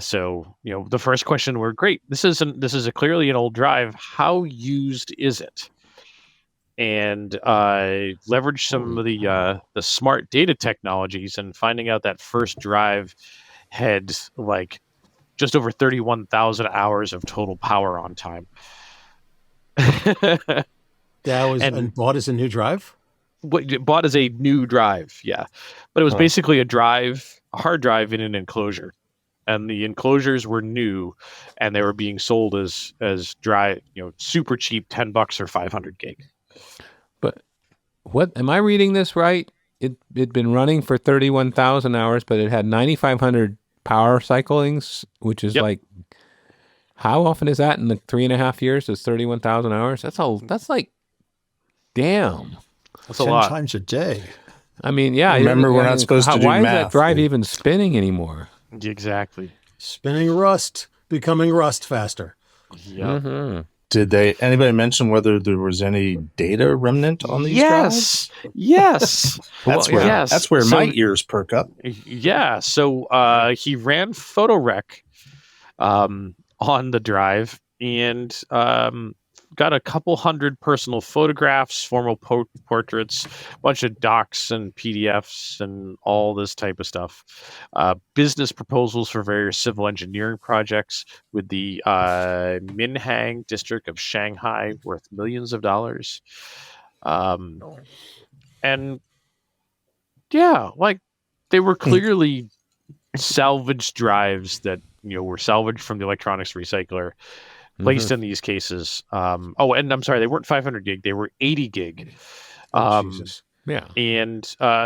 So the first question were, great, this is a clearly an old drive. How used is it? And I leveraged some of the smart data technologies, and finding out that first drive had like just over 31,000 hours of total power on time. That was and bought as a new drive? Bought as a new drive, yeah. But it was basically a hard drive in an enclosure. And the enclosures were new, and they were being sold as dry, super cheap, $10 or 500 gig. But what am I reading this right? It'd been running for 31,000 hours, but it had 9,500 power cyclings, which is like, how often is that in the 3.5 years? Is 31,000 hours? That's like, damn. That's a lot. 10 times a day. I mean, yeah. Remember, we're not supposed to do why math. Is that drive even spinning anymore? Exactly. Spinning rust, becoming rust faster. Yeah. Mm-hmm. Did anybody mention whether there was any data remnant on these drives? Yes. That's where my ears perk up. Yeah. So he ran PhotoRec on the drive, and got a couple hundred personal photographs, formal portraits, a bunch of docs and PDFs and all this type of stuff. Business proposals for various civil engineering projects with the Minhang district of Shanghai, worth millions of dollars. And yeah, like they were clearly salvaged drives that were salvaged from the electronics recycler, placed in these cases. And I'm sorry, they weren't 500 gig; they were 80 gig. Jesus. Yeah. And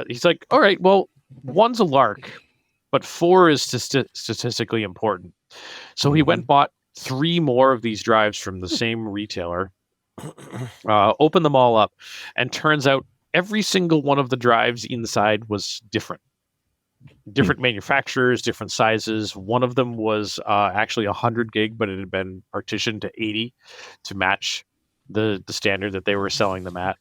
he's like, "All right, well, 1's a lark, but 4 is statistically important." So he went and bought 3 more of these drives from the same retailer, opened them all up, and turns out every single one of the drives inside was different. Different manufacturers, different sizes. One of them was actually 100 gig, but it had been partitioned to 80 to match the standard that they were selling them at.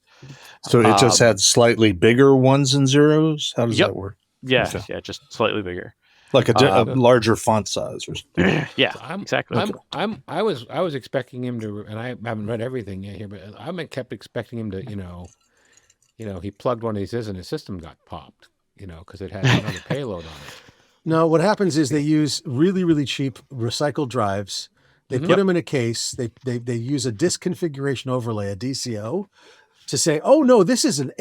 So it just had slightly bigger ones and zeros? How does that work? Yeah, Okay. yeah, just slightly bigger. Like a larger font size or something. Yeah, So exactly. I was expecting him to, and I haven't read everything yet here, but I kept expecting him to, he plugged one of these in, his system got popped, because it had another payload on it. No, what happens is they use really, really cheap recycled drives. They put them in a case. They use a disk configuration overlay, a DCO, to say, oh no, this is a 1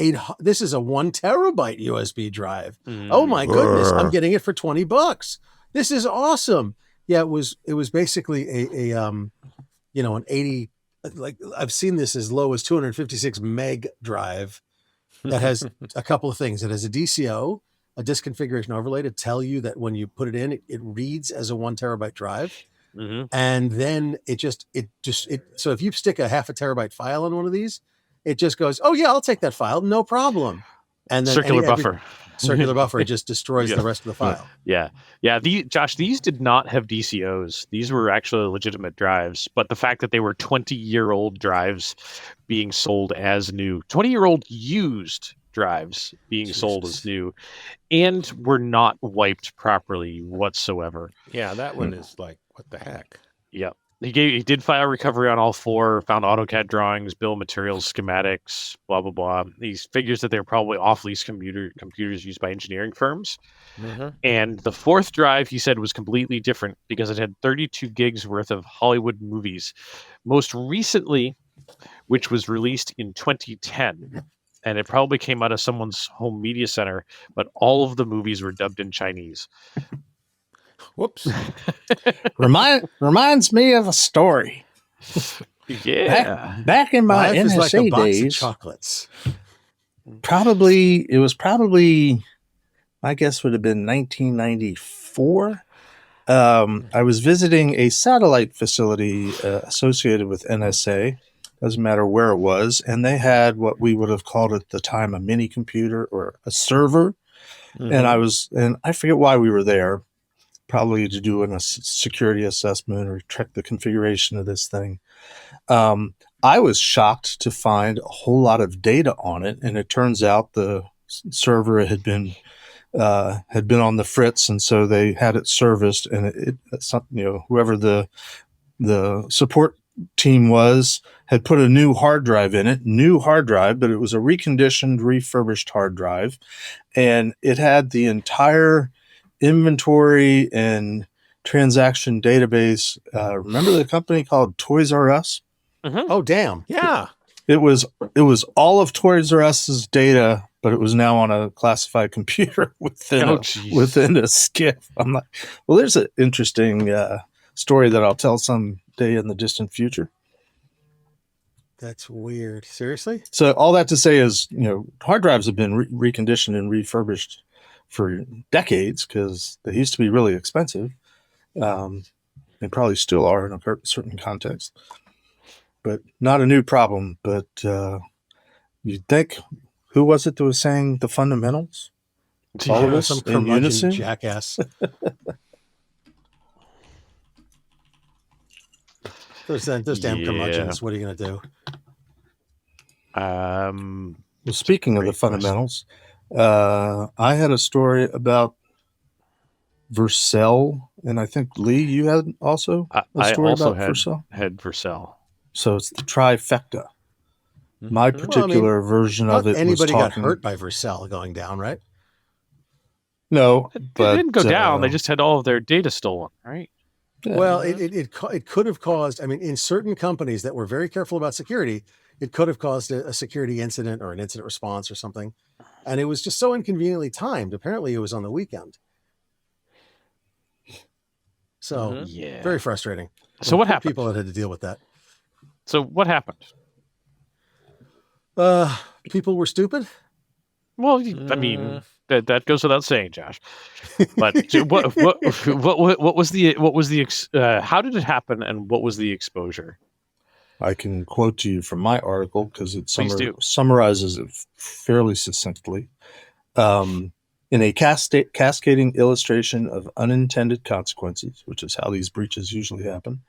terabyte USB drive. Oh my goodness, I'm getting it for $20. This is awesome. Yeah, it was basically an 80, like I've seen this as low as 256 meg drive that has a couple of things. It has a DCO, a disk configuration overlay, to tell you that when you put it in, it reads as a 1 terabyte drive. And then so if you stick a 0.5 terabyte file in one of these, it just goes, oh yeah, I'll take that file, no problem. And then circular buffer just destroys the rest of the file. Yeah. Josh, these did not have DCOs. These were actually legitimate drives, but the fact that they were 20-year-old drives being sold as new, 20-year-old used drives being sold as new, and were not wiped properly whatsoever. Yeah, that one is like, what the heck? Yep. He did file recovery on all 4, found AutoCAD drawings, bill of materials, schematics, blah blah blah. He figures that they're probably off-lease computers used by engineering firms. And the 4th drive, he said, was completely different because it had 32 gigs worth of Hollywood movies, most recently, which was released in 2010. And it probably came out of someone's home media center, but all of the movies were dubbed in Chinese. Whoops. Reminds me of a story. Yeah. Back in my Life is like a NSA box of days, chocolates. it was probably, my guess would have been 1994. I was visiting a satellite facility associated with NSA. Doesn't matter where it was. And they had what we would have called at the time a mini computer or a server. And I forget why we were there, probably to do a security assessment or check the configuration of this thing. I was shocked to find a whole lot of data on it. And it turns out the server had been on the fritz. And so they had it serviced, and whoever the support team had put a new hard drive in it, but it was a reconditioned, refurbished hard drive. And it had the entire inventory and transaction database. Remember the company called Toys R Us? Oh, damn. Yeah. It was all of Toys R Us's data, but it was now on a classified computer within a SCIF. I'm like, well, there's an interesting story that I'll tell someday in the distant future. That's weird. Seriously? So all that to say is, hard drives have been reconditioned and refurbished for decades because they used to be really expensive. They probably still are in a certain context, but not a new problem. But you'd think, who was it that was saying the fundamentals? All of us Some in unison? jackass. Those damn curmudgeons. What are you going to do? Well, speaking of the fundamentals, I had a story about Vercel, and I think, Lee, you had also a story about Vercel? Had Vercel. So it's the trifecta. My particular version of it was anybody got hurt by Vercel going down, right? No, They didn't go down. They just had all of their data stolen, right? Yeah. Well, it could have caused, in certain companies that were very careful about security, it could have caused a security incident or an incident response or something. And it was just so inconveniently timed. Apparently it was on the weekend. So very frustrating. So what happened? People that had to deal with that. So what happened? People were stupid. Well, that goes without saying, Josh. But what was the how did it happen, and what was the exposure? I can quote to you from my article because it summarizes it fairly succinctly. In a cascading illustration of unintended consequences, which is how these breaches usually happen,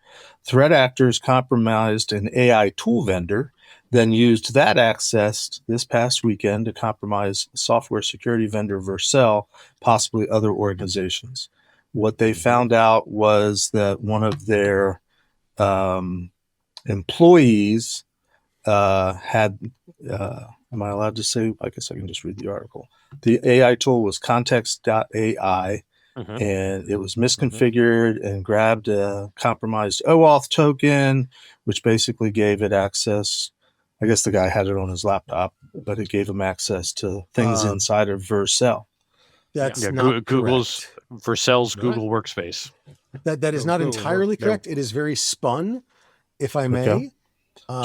threat actors compromised an AI tool vendor, then used that access this past weekend to compromise software security vendor Vercel, possibly other organizations. What they found out was that one of their employees had, am I allowed to say? I guess I can just read the article. The AI tool was context.ai, and it was misconfigured and grabbed a compromised OAuth token, which basically gave it access. I guess the guy had it on his laptop, but it gave him access to things inside of Vercel. That's not Google's correct. Vercel's Google Workspace. That is not entirely correct. It is very spun, if I may. Okay.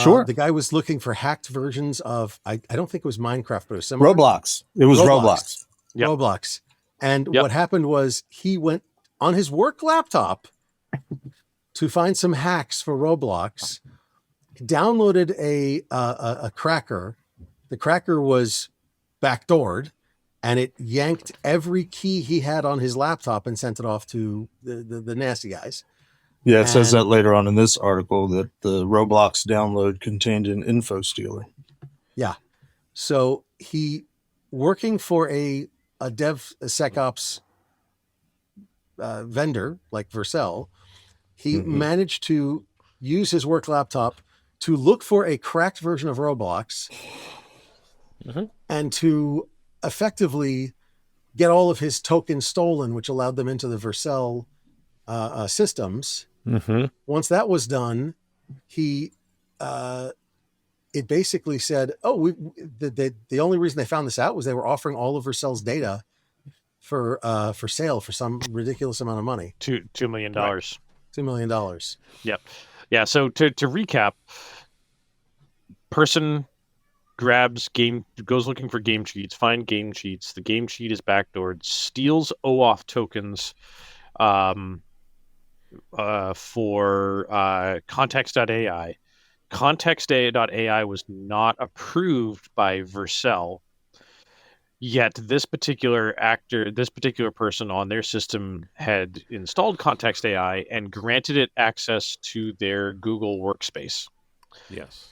Sure. The guy was looking for hacked versions of, I don't think it was Minecraft, but it was similar. Roblox. It was Roblox. Yep. Roblox. And what happened was he went on his work laptop to find some hacks for Roblox, downloaded a cracker. The cracker was backdoored, and it yanked every key he had on his laptop and sent it off to the nasty guys. Yeah, it says that later on in this article that the Roblox download contained an info stealer. Yeah. So he, working for a DevSecOps vendor like Vercel, he managed to use his work laptop to look for a cracked version of Roblox and to effectively get all of his tokens stolen, which allowed them into the Vercel systems. Once that was done, he it basically said, "Oh, the only reason they found this out was they were offering all of Vercel's data for sale for some ridiculous amount of money, $2 million. $2 million." Yep. Yeah. So to recap, person goes looking for game cheats, find game cheats. The game cheat is backdoored, steals Oauth tokens for context.ai. Context.ai was not approved by Vercel, yet this particular person on their system had installed Context.ai and granted it access to their Google workspace. Yes.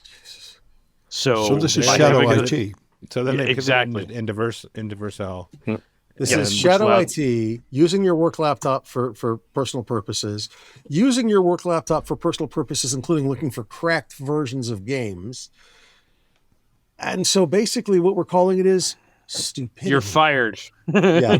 So this is by shadow having IT. So then they exactly into Vercel. This Yeah, is which shadow lab- IT using your work laptop for personal purposes, using your work laptop for personal purposes, including looking for cracked versions of games. And so basically what we're calling it is stupidity. You're fired. Yeah.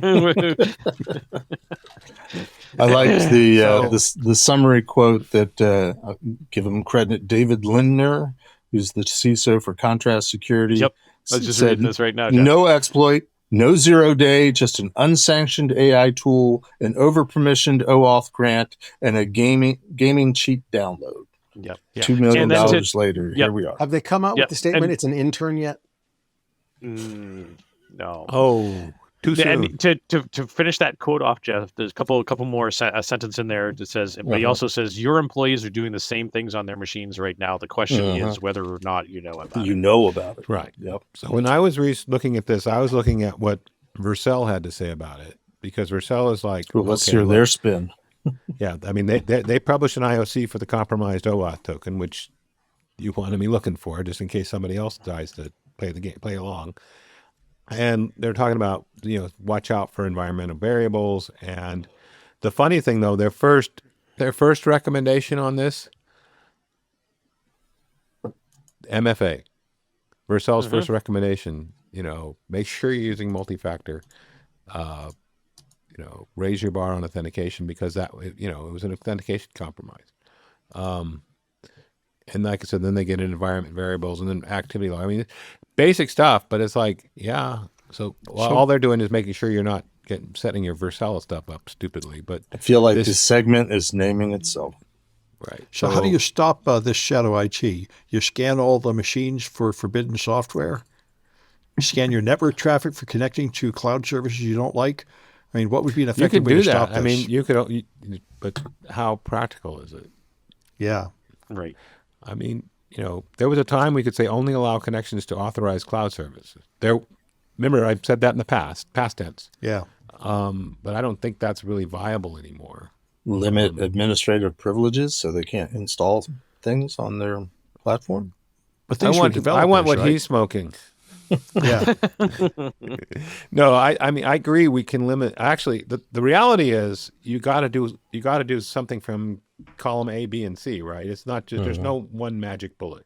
I liked the summary quote that I'll give him credit. David Lindner, who's the CISO for Contrast Security. Yep. I was just said, reading this right now, Jeff. no exploit, no 0 day, just an unsanctioned AI tool, an over-permissioned OAuth grant, and a gaming cheat download. Yep. $2 million And then later, here we are. Have they come out Yep. with the statement And- it's an intern yet? No. Oh, too soon. And to finish that quote off, Jeff, there's a couple more sentence in there that says, but he also says, your employees are doing the same things on their machines right now. The question is whether or not you know about it. You know about it. Right. Yep. So when I was looking at this, I was looking at what Vercel had to say about it, because Vercel is like, Well, let's okay, hear their spin. Yeah, I mean, they published an IOC for the compromised OAuth token, which you want to be looking for just in case somebody else tries to play along. And they're talking about, watch out for environmental variables. And the funny thing, though, their first recommendation on this, MFA, Vercel's first recommendation, make sure you're using multi-factor. Raise your bar on authentication, because that, it was an authentication compromise. And like I said, then they get into environment variables and then activity log. I mean, basic stuff, but it's like, yeah. So all they're doing is making sure you're not setting your Vercel stuff up stupidly. But I feel like this segment is naming itself. Right. So how do you stop this shadow IT? You scan all the machines for forbidden software. You scan your network traffic for connecting to cloud services you don't like. I mean, what would be an effective way to stop this? I mean, you could, but how practical is it? Yeah. Right. I mean, there was a time we could say only allow connections to authorized cloud services. Remember, I've said that in the past tense. Yeah. But I don't think that's really viable anymore. Limit administrative privileges so they can't install things on their platform. But things for developers, I want what right? he's smoking. Yeah. No, I mean, I agree. We can limit. Actually, the reality is you got to do something from column A, B, and C, right? It's not just there's no one magic bullet.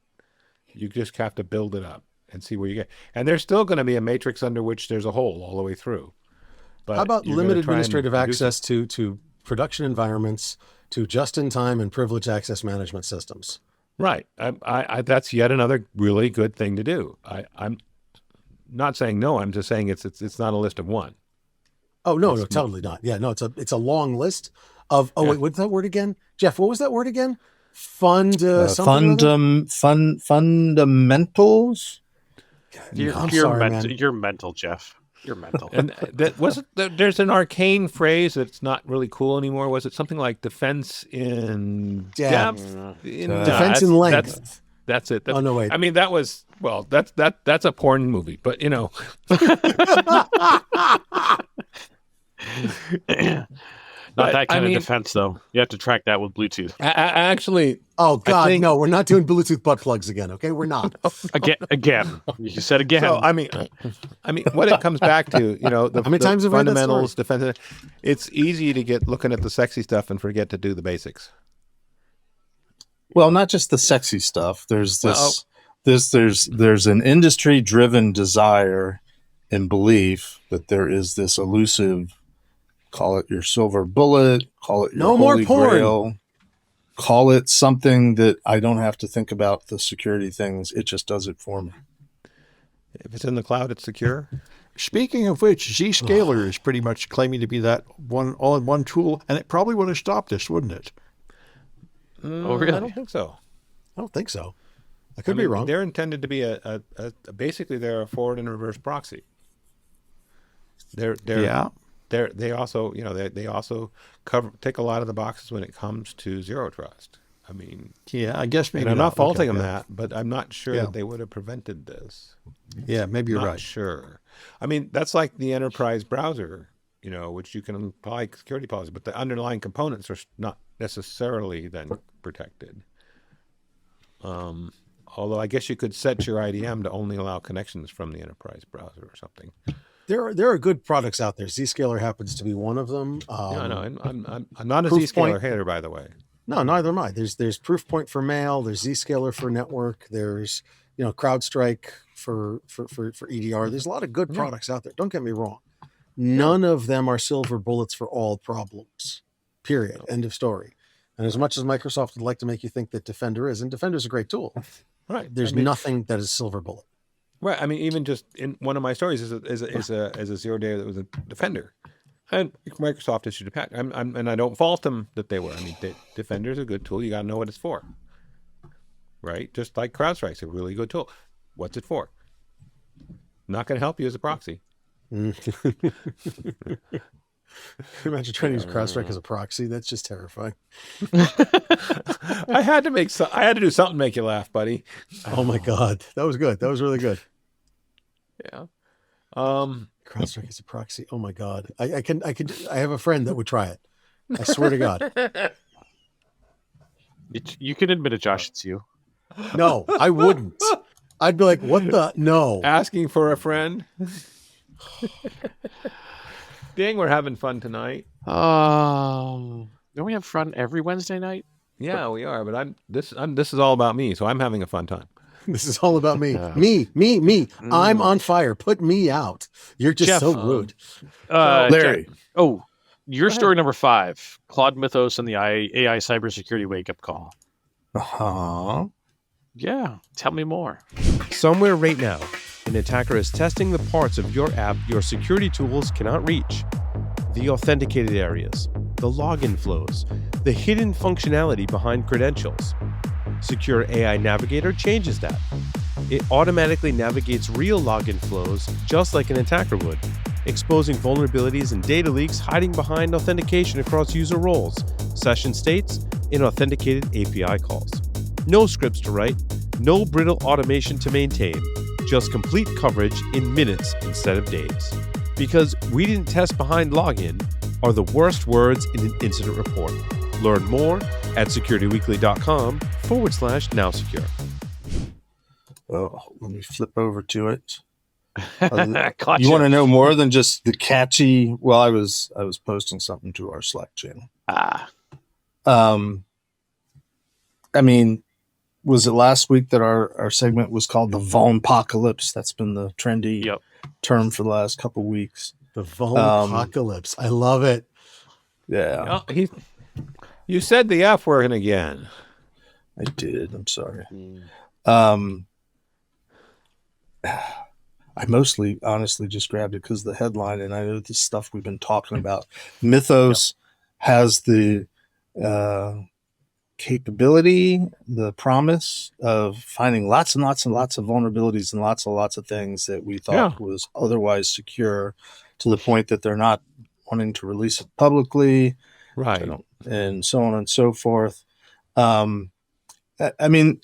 You just have to build it up and see where you get. And there's still going to be a matrix under which there's a hole all the way through. But How about you're limited gonna try and administrative reduce access to production environments, to just-in-time and privileged access management systems? Right. I that's yet another really good thing to do. I'm not saying no. I'm just saying it's not a list of one. Oh no, totally not. Yeah, no, it's a long list of. Oh wait, what's that word again, Jeff? What was that word again? Fundamentals. You're mental, Jeff. You're mental. And there's an arcane phrase that's not really cool anymore. Was it something like defense in depth? Defense in length. That's it. Oh no, wait. I mean, that's a porn movie, but Not that kind of defense, though. You have to track that with Bluetooth. Actually, oh God, no, we're not doing Bluetooth butt plugs again. Okay, we're not. Again. You said again. So I mean, what it comes back to, the, how many times have I read that fundamentals, story? defense. It's easy to get looking at the sexy stuff and forget to do the basics. Well, not just the sexy stuff. There's Well- there's an industry driven desire and belief that there is this elusive, call it your silver bullet, call it your No more holy porn. grail, call it something that I don't have to think about the security things. It just does it for me. If it's in the cloud, it's secure. Speaking of which, Zscaler is pretty much claiming to be that one all-in-one tool, and it probably would have stopped this, wouldn't it? Oh, really? I don't think so. I don't think so. I could be wrong. They're intended to be basically they're a forward and reverse proxy. Yeah. They also they also take a lot of the boxes when it comes to zero trust. I mean, Yeah, I guess maybe and I'm not faulting them yeah. that, but I'm not sure Yeah. that they would have prevented this. Yeah, maybe you're Not right. sure. I mean, that's like the enterprise browser, which you can apply security policy, but the underlying components are not necessarily then protected. Although I guess you could set your IDM to only allow connections from the enterprise browser or something. There are good products out there. Zscaler happens to be one of them. Yeah, no, I'm not a Proofpoint- Zscaler hater, by the way. No, neither am I. There's Proofpoint for mail. There's Zscaler for network. There's CrowdStrike for EDR. There's a lot of good products out there. Don't get me wrong. None of them are silver bullets for all problems. Period. End of story. And as much as Microsoft would like to make you think that Defender is, and Defender is a great tool, Right. there's nothing that is silver bullet. Right. I mean, even just in one of my stories is a 0 day that was a Defender, and Microsoft issued a patch. And I don't fault them that they were. I mean, Defender is a good tool. You got to know what it's for. Right. Just like CrowdStrike's a really good tool. What's it for? Not going to help you as a proxy. Imagine trying to use CrowdStrike as a proxy. That's just terrifying. I had to do something to make you laugh, buddy. Oh my God. That was good. That was really good. Yeah. CrowdStrike as a proxy. Oh my God. I have a friend that would try it. I swear to God. You can admit it, Josh. It's you. No, I wouldn't. I'd be like, what the? No. Asking for a friend. Dang, we're having fun tonight. Don't we have fun every Wednesday night? Yeah, we are. But this is all about me, so I'm having a fun time. This is all about me. Me. I'm on fire. Put me out. You're just Jeff, so rude. Larry. Jack- oh, your story number 5: Claude Mythos and the AI cybersecurity wake-up call. Uh-huh. Yeah, tell me more. Somewhere right now, an attacker is testing the parts of your app your security tools cannot reach. The authenticated areas, the login flows, the hidden functionality behind credentials. Secure AI Navigator changes that. It automatically navigates real login flows just like an attacker would, exposing vulnerabilities and data leaks hiding behind authentication across user roles, session states, and authenticated API calls. No scripts to write, no brittle automation to maintain, just complete coverage in minutes instead of days. Because "we didn't test behind login" are the worst words in an incident report. Learn more at securityweekly.com/nowsecure. Oh, let me flip over to it. Gotcha. You want to know more than just the catchy? Well, I was posting something to our Slack channel. I mean, was it last week that our segment was called the Vulnpocalypse? That's been the trendy term for the last couple of weeks. The Vulnpocalypse. I love it. Yeah, Oh, you said the F word again. I did. I'm sorry. I mostly, honestly, just grabbed it because of the headline, and I know this stuff we've been talking about. Mythos has the capability, the promise of finding lots and lots and lots of vulnerabilities and lots of things that we thought was otherwise secure, to the point that they're not wanting to release it publicly, Right. and so on and so forth. I mean,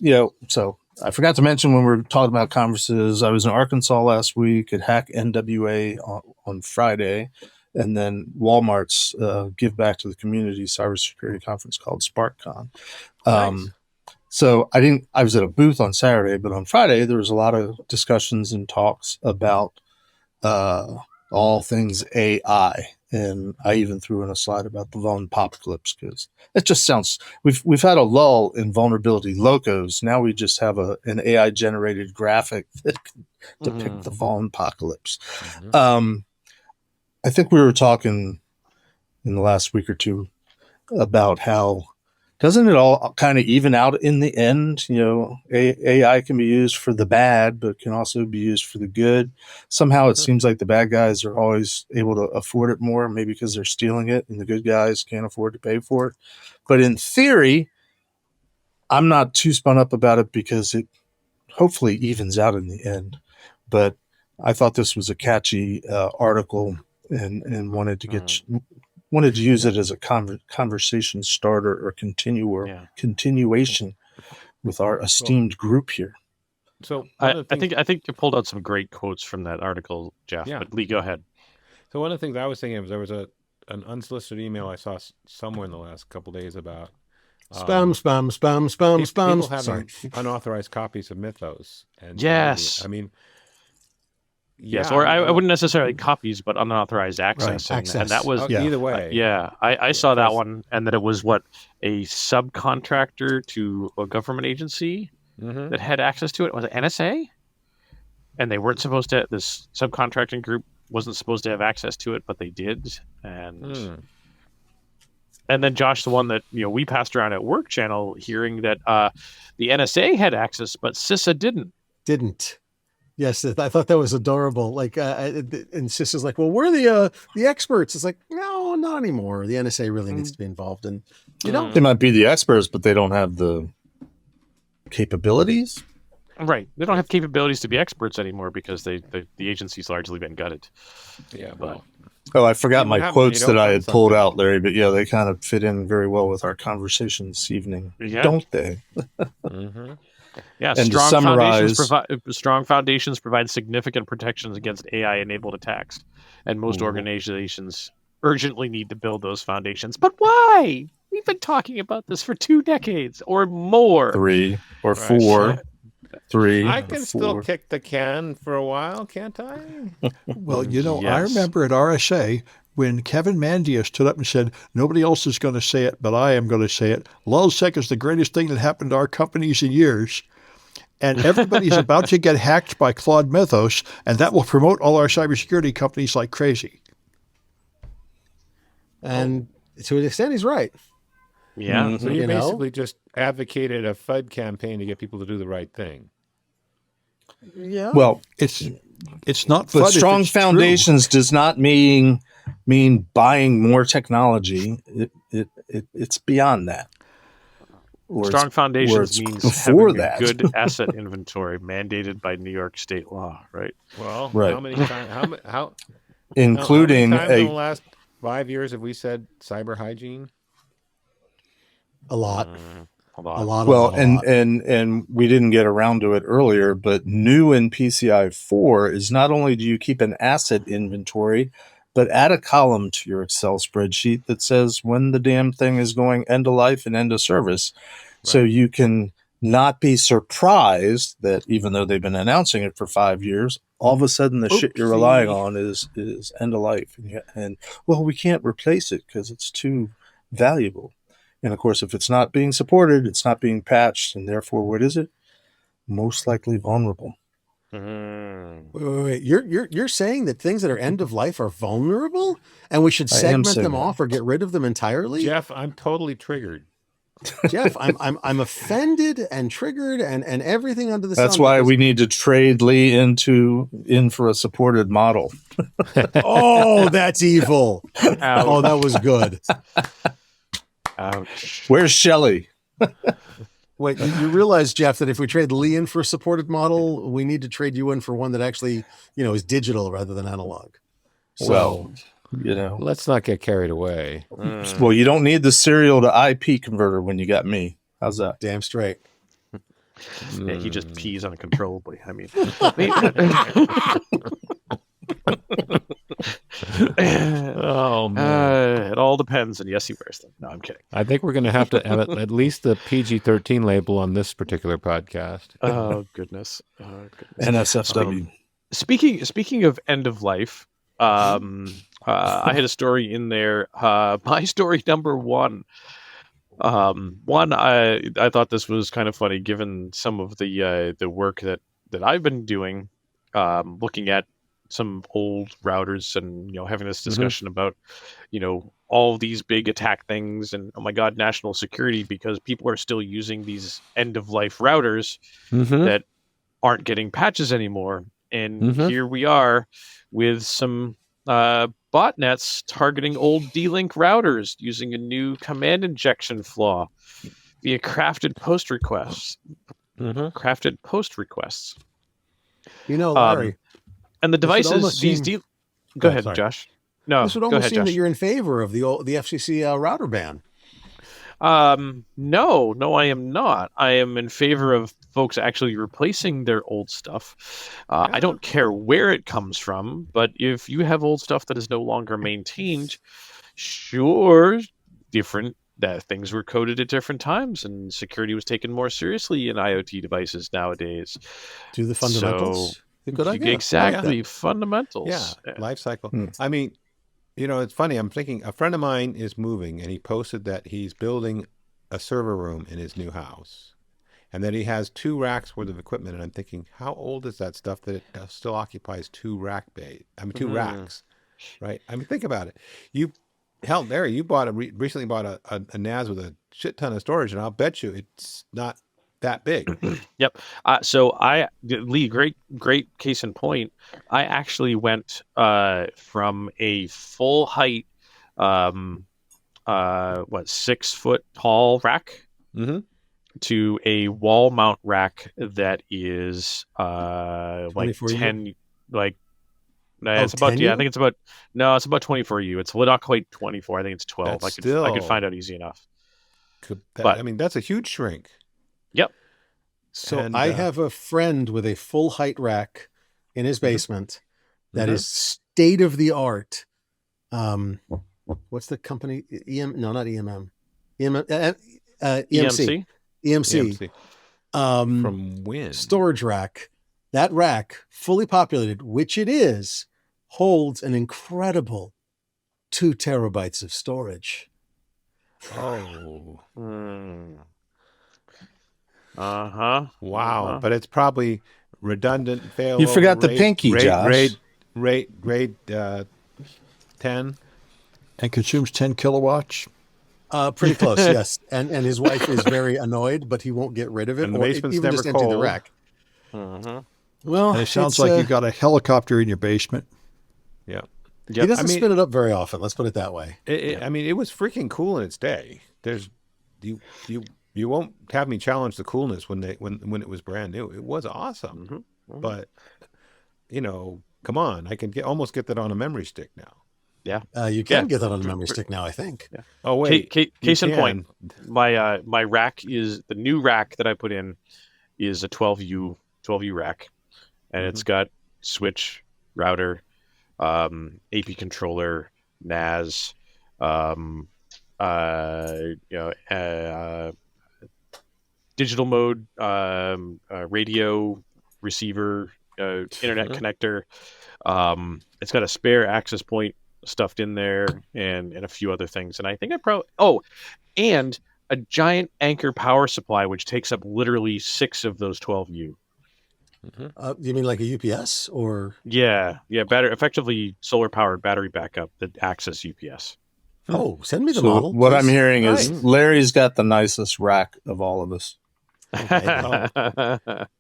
so I forgot to mention when we were talking about conferences, I was in Arkansas last week at Hack NWA on Friday, and then Walmart's Give Back to the Community cybersecurity conference called SparkCon. Nice. So I was at a booth on Saturday, but on Friday there was a lot of discussions and talks about all things AI And I even threw in a slide about the Vulnpocalypse because it just sounds. We've had a lull in vulnerability locos. Now we just have an AI generated graphic that can depict the Vulnpocalypse. I think we were talking in the last week or two about how doesn't it all kind of even out in the end? AI can be used for the bad, but can also be used for the good. Somehow it seems like the bad guys are always able to afford it more, maybe because they're stealing it and the good guys can't afford to pay for it. But in theory, I'm not too spun up about it because it hopefully evens out in the end. But I thought this was a catchy article and wanted to use it as a conversation starter or continuation with our esteemed group here. So I think you pulled out some great quotes from that article, Jeff. Yeah. But Lee, go ahead. So one of the things I was thinking of, there was an unsolicited email I saw somewhere in the last couple of days about spam. people having Sorry. unauthorized copies of Mythos. And Yes. I mean, Yes, or I wouldn't necessarily copies, but unauthorized access. Right, And that was, either way. I saw that one, and that it was a subcontractor to a government agency that had access to it. Was it NSA? And they weren't supposed to, this subcontracting group wasn't supposed to have access to it, but they did. And then Josh, the one that we passed around at Work Channel, hearing that the NSA had access, but CISA didn't. Yes, I thought that was adorable. Like, and Sis is like, "Well, we're the experts." It's like, no, not anymore. The NSA really needs to be involved, and They might be the experts, but they don't have the capabilities. Right, they don't have capabilities to be experts anymore because the agency's largely been gutted. Yeah, but. I forgot my quotes that I had pulled out, Larry, but yeah, they kind of fit in very well with our conversation this evening, don't they? Yeah, and strong foundations provide significant protections against AI-enabled attacks, and most organizations urgently need to build those foundations. But why? We've been talking about this for 2 decades or more. 3 or 4. 3. I can still kick the can for a while, can't I? Well, I remember at RSA when Kevin Mandia stood up and said, nobody else is going to say it, but I am going to say it. LulzSec is the greatest thing that happened to our companies in years. And everybody's about to get hacked by Claude Mythos, and that will promote all our cybersecurity companies like crazy. And to an extent, he's right. Yeah. So you basically just advocated a FUD campaign to get people to do the right thing. Yeah. Well, it's not FUD. But strong foundations does not mean buying more technology. It's beyond that. Strong foundations means before having that. a good asset inventory mandated by New York state law, right? Well, right. How many times? Including how many times in the last 5 years have we said cyber hygiene? A lot. A lot. Well, and we didn't get around to it earlier, but new in PCI 4 is not only do you keep an asset inventory, but add a column to your Excel spreadsheet that says when the damn thing is going end of life and end of service. Right. So you can not be surprised that even though they've been announcing it for 5 years, all of a sudden the shit you're relying on is end of life. And well, we can't replace it because it's too valuable. And of course, if it's not being supported, it's not being patched, and therefore, what is it? Most likely vulnerable. Wait. You're saying that things that are end of life are vulnerable, and we should segment them off or get rid of them entirely? Jeff, I'm totally triggered. Jeff, I'm offended and triggered and everything under the sun. That's why we need to trade Lee in for a supported model. Oh, that's evil. Oh, that was good. Ouch. Where's Shelley? Wait, you realize, Jeff, that if we trade Lee in for a supported model, we need to trade you in for one that actually, is digital rather than analog. So, let's not get carried away. Well, you don't need the serial to IP converter when you got me. How's that? Damn straight. Yeah, he just pees uncontrollably. I mean, oh man, it all depends. And yes, he wears them. No, I'm kidding. I think we're going to have to have at least the PG-13 label on this particular podcast. Oh goodness. NSFW. Speaking of end of life, I had a story in there. My story number one. I thought this was kind of funny, given some of the work that I've been doing, looking at some old routers and having this discussion about all these big attack things and oh my god, national security, because people are still using these end of life routers that aren't getting patches anymore, and here we are with some botnets targeting old D-Link routers using a new command injection flaw via crafted post requests. Crafted post requests. Larry, and the devices, Go ahead, sorry. Josh. No, this would go almost ahead, seem Josh. that you're in favor of the FCC router ban. No, I am not. I am in favor of folks actually replacing their old stuff. I don't care where it comes from, but if you have old stuff that is no longer maintained, sure, that things were coded at different times and security was taken more seriously in IoT devices nowadays. Do the fundamentals. Good idea. Exactly, fundamentals. Yeah, life cycle. I mean, it's funny. I'm thinking a friend of mine is moving, and he posted that he's building a server room in his new house, and that he has 2 racks worth of equipment. And I'm thinking, how old is that stuff that it still occupies 2 racks, right? I mean, think about it. Larry, you recently bought a NAS with a shit ton of storage, and I'll bet you it's not that big. Yep. So Lee, great case in point. I actually went from a full height, 6 foot tall rack to a wall mount rack that is like 10, like. It's about 10U? I think it's about 24U. It's not quite 24. I think it's 12. That's I could find out easy enough. I mean, that's a huge shrink. Yep. So I have a friend with a full height rack in his basement that is state of the art. What's the company? No, not EMM. EMC. EMC. From when? Storage rack. That rack, fully populated, which it is, holds an incredible 2 terabytes of storage. Oh. Wow. But it's probably redundant, fail. You forgot the pinky, Josh. Raid 10. And consumes 10 kilowatts. Pretty close, yes. And his wife is very annoyed, but he won't get rid of it. And the or basement's even never just empty the cold. rack. Well, And it sounds like you've got a helicopter in your basement. Yeah. He doesn't spin it up very often. Let's put it that way. I mean, it was freaking cool in its day. You won't have me challenge the coolness when it was brand new. It was awesome. But come on, I can almost get that on a memory stick now. Yeah. You can get that on a memory stick now, I think. Yeah. Oh wait, case in point, my rack is the new rack that I put in is a 12U rack, and it's got switch, router, AP controller, NAS, digital mode, radio, receiver, internet connector. It's got a spare access point stuffed in there, and a few other things. And I think and a giant Anchor power supply, which takes up literally 6 of those 12U. You mean like a UPS or? Yeah, effectively solar powered battery backup that acts as UPS. Oh, send me the So model. what please. I'm hearing is Nice. Larry's got the nicest rack of all of us.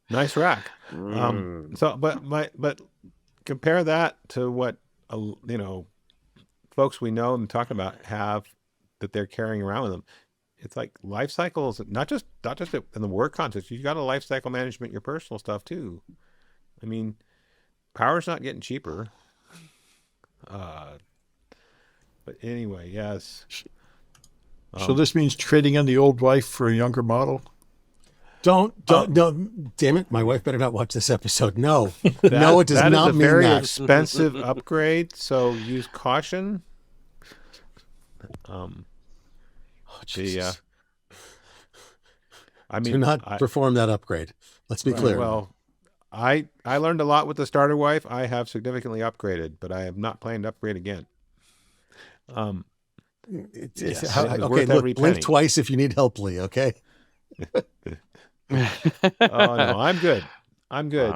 nice rack. But compare that to what folks we know and talk about have that they're carrying around with them. It's like life cycles, not just in the work context. You got a life cycle management your personal stuff too. I mean, power's not getting cheaper. But anyway, yes. So this means trading in the old wife for a younger model? Don't, damn it. My wife better not watch this episode. No, no, it does that not is a mean very that. expensive upgrade, so use caution. Jesus. I mean, Do not perform that upgrade. Let's be clear. Well, I learned a lot with the starter wife. I have significantly upgraded, but I have not planned to upgrade again. Yes. Okay, Worth look, every blink penny. twice if you need help, Lee. Okay. Oh no, I'm good. I'm good.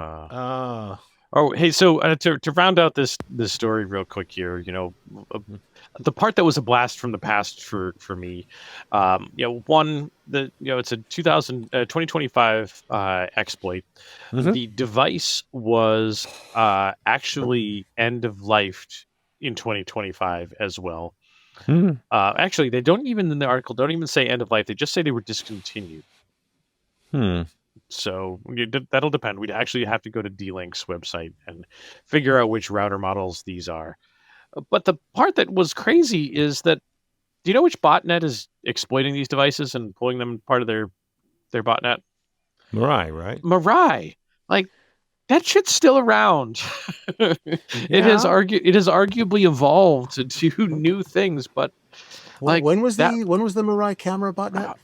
Oh, hey, so to round out this story real quick here, the part that was a blast from the past for me, it's a 2025 exploit. Mhm. The device was actually end of lifed in 2025 as well. Mhm. Actually, they don't even in the article don't even say end of life. They just say they were discontinued. So that'll depend. We'd actually have to go to D-Link's website and figure out which router models these are. But the part that was crazy is that, do you know which botnet is exploiting these devices and pulling them part of their botnet? Mirai, right? Mirai. Like, that shit's still around. It has arguably evolved to do new things, but like when was that. the Mirai camera botnet?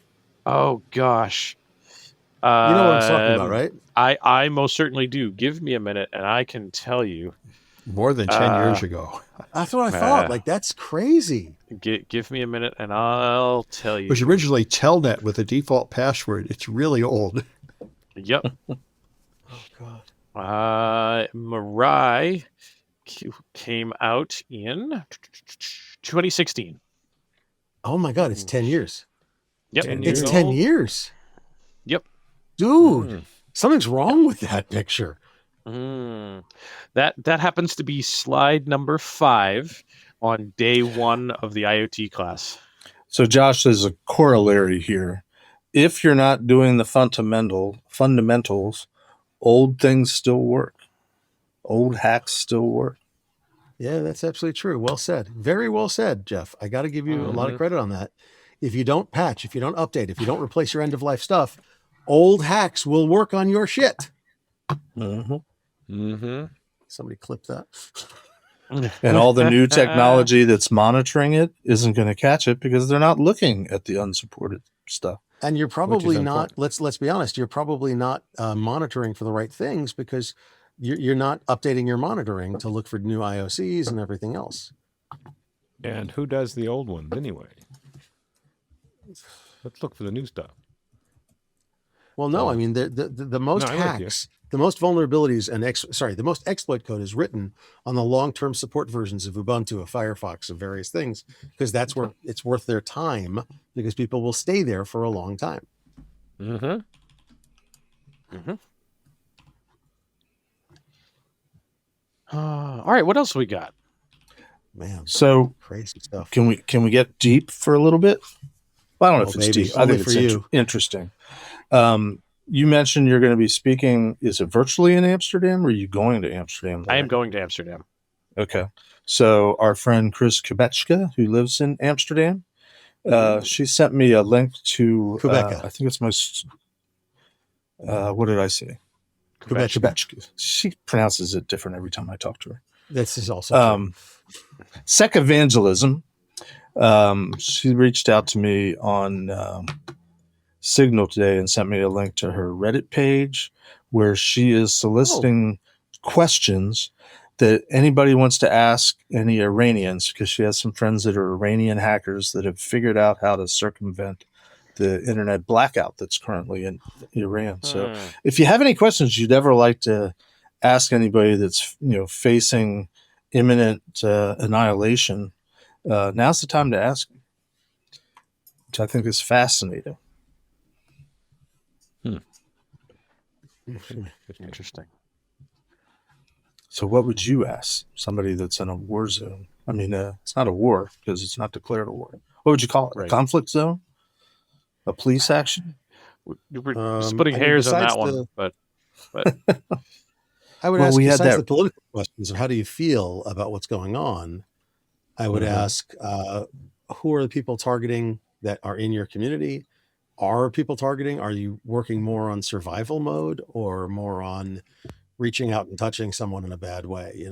Oh gosh. You know what I'm talking about, right? I most certainly do. Give me a minute, and I can tell you. More than 10 years ago. That's what I thought. Like, that's crazy. Give me a minute, and I'll tell you. It was originally Telnet with a default password. It's really old. Yep. Oh God. Mirai came out in 2016. Oh my God, it's 10 years. Yep. 10 It's years 10 old? years. Yep. Dude, something's wrong with that picture. That happens to be slide number 5 on day 1 of the IoT class. So, Josh, there's a corollary here. If you're not doing the fundamentals, old things still work. Old hacks still work. Yeah, that's absolutely true. Well said. Very well said, Jeff. I got to give you a lot of credit on that. If you don't patch, if you don't update, if you don't replace your end-of-life stuff, old hacks will work on your shit. Somebody clip that. And all the new technology that's monitoring it isn't going to catch it because they're not looking at the unsupported stuff. And you're probably not, let's be honest, you're probably not monitoring for the right things because you're not updating your monitoring to look for new IOCs and everything else. And who does the old ones anyway? Let's look for the new stuff. Well, no, I mean, the most hacks, the most vulnerabilities and the most exploit code is written on the long-term support versions of Ubuntu, of Firefox, of various things, because that's where it's worth their time because people will stay there for a long time. All right, what else we got? Man, so crazy stuff. Can we get deep for a little bit? Well, I don't know if it's maybe. deep. I think it's interesting. You mentioned you're going to be speaking. Is it virtually in Amsterdam, or are you going to Amsterdam? I am going to Amsterdam. Okay. So our friend Chris Kubetschka, who lives in Amsterdam, she sent me a link to I think it's my. What did I say? Kubetschka. She pronounces it different every time I talk to her. This is also Sec Evangelism. She reached out to me on Signal today and sent me a link to her Reddit page where she is soliciting questions that anybody wants to ask any Iranians, because she has some friends that are Iranian hackers that have figured out how to circumvent the internet blackout that's currently in Iran. So if you have any questions you'd ever like to ask anybody that's facing imminent annihilation, now's the time to ask, which I think is fascinating. Interesting. So what would you ask somebody that's in a war zone? I mean, it's not a war because it's not declared a war. What would you call it? Right. A conflict zone? A police action? We're splitting hairs on that one, but I would ask, besides the political questions of how do you feel about what's going on, I would ask, who are the people targeting that are in your community? Are people targeting? Are you working more on survival mode or more on reaching out and touching someone in a bad way?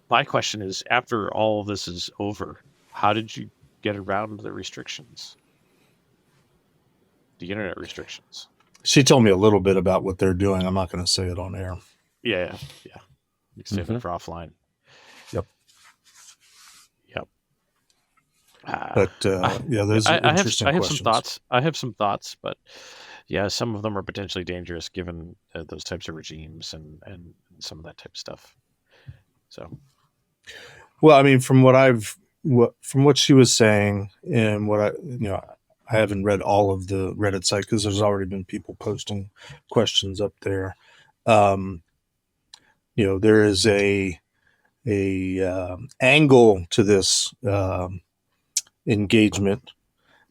My question is, after all this is over, how did you get around the restrictions? The internet restrictions. She told me a little bit about what they're doing. I'm not going to say it on air. Yeah. You can save it for offline. Yep. Yep. But yeah, those are interesting I have questions. some thoughts. I have some thoughts, but yeah, some of them are potentially dangerous given those types of regimes and some of that type of stuff. So, well, I mean, from what she was saying and what I haven't read all of the Reddit site because there's already been people posting questions up there. There is a angle to this engagement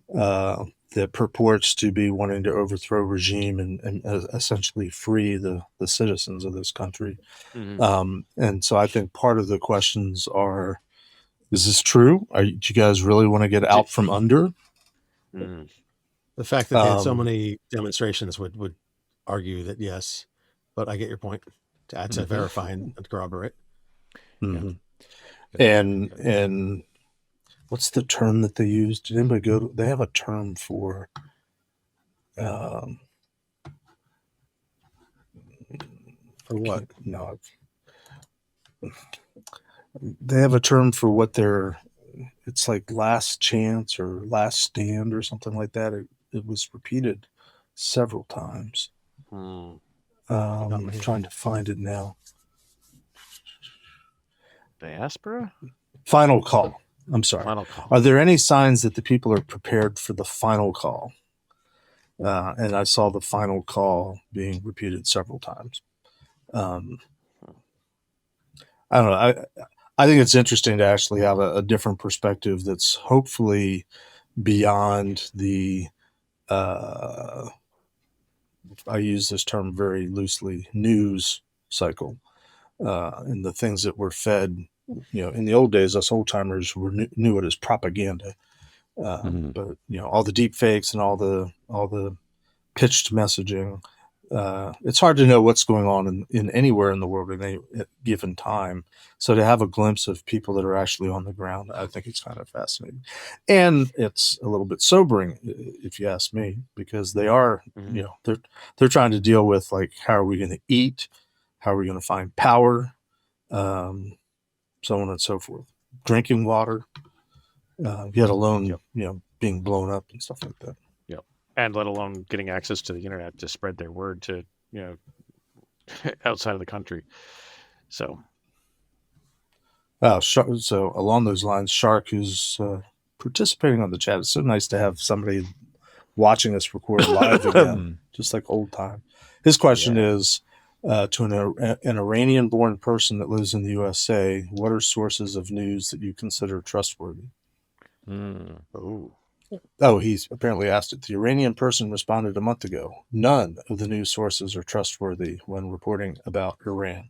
that purports to be wanting to overthrow regime and essentially free the citizens of this country. And so I think part of the questions are, is this true? Do you guys really want to get out from under? The fact that they had so many demonstrations would argue that yes, but I get your point. To verify and corroborate. Mm-hmm. And what's the term that they use? Did anybody go? They have a term for. For what? No. They have a term for what they're. It's like last chance or last stand or something like that. It was repeated several times. I'm trying to find it now. Diaspora? Final call. I'm sorry. Final call. Are there any signs that the people are prepared for the final call? And I saw the final call being repeated several times. I don't know. I think it's interesting to actually have a different perspective that's hopefully beyond the I use this term very loosely, news cycle, and the things that were fed. In the old days, us old timers knew it as propaganda, but all the deep fakes and all the pitched messaging. It's hard to know what's going on in anywhere in the world at any given time. So to have a glimpse of people that are actually on the ground, I think it's kind of fascinating, and it's a little bit sobering, if you ask me, because they are, they're trying to deal with like, how are we going to eat, how are we going to find power, so on and so forth, drinking water, yet alone, being blown up and stuff like that. And let alone getting access to the internet to spread their word to, outside of the country. So. So along those lines, Shark, who's participating on the chat, it's so nice to have somebody watching us record live again, just like old time. His question is, to an Iranian-born person that lives in the USA, what are sources of news that you consider trustworthy? He's apparently asked it. The Iranian person responded a month ago. None of the news sources are trustworthy when reporting about Iran.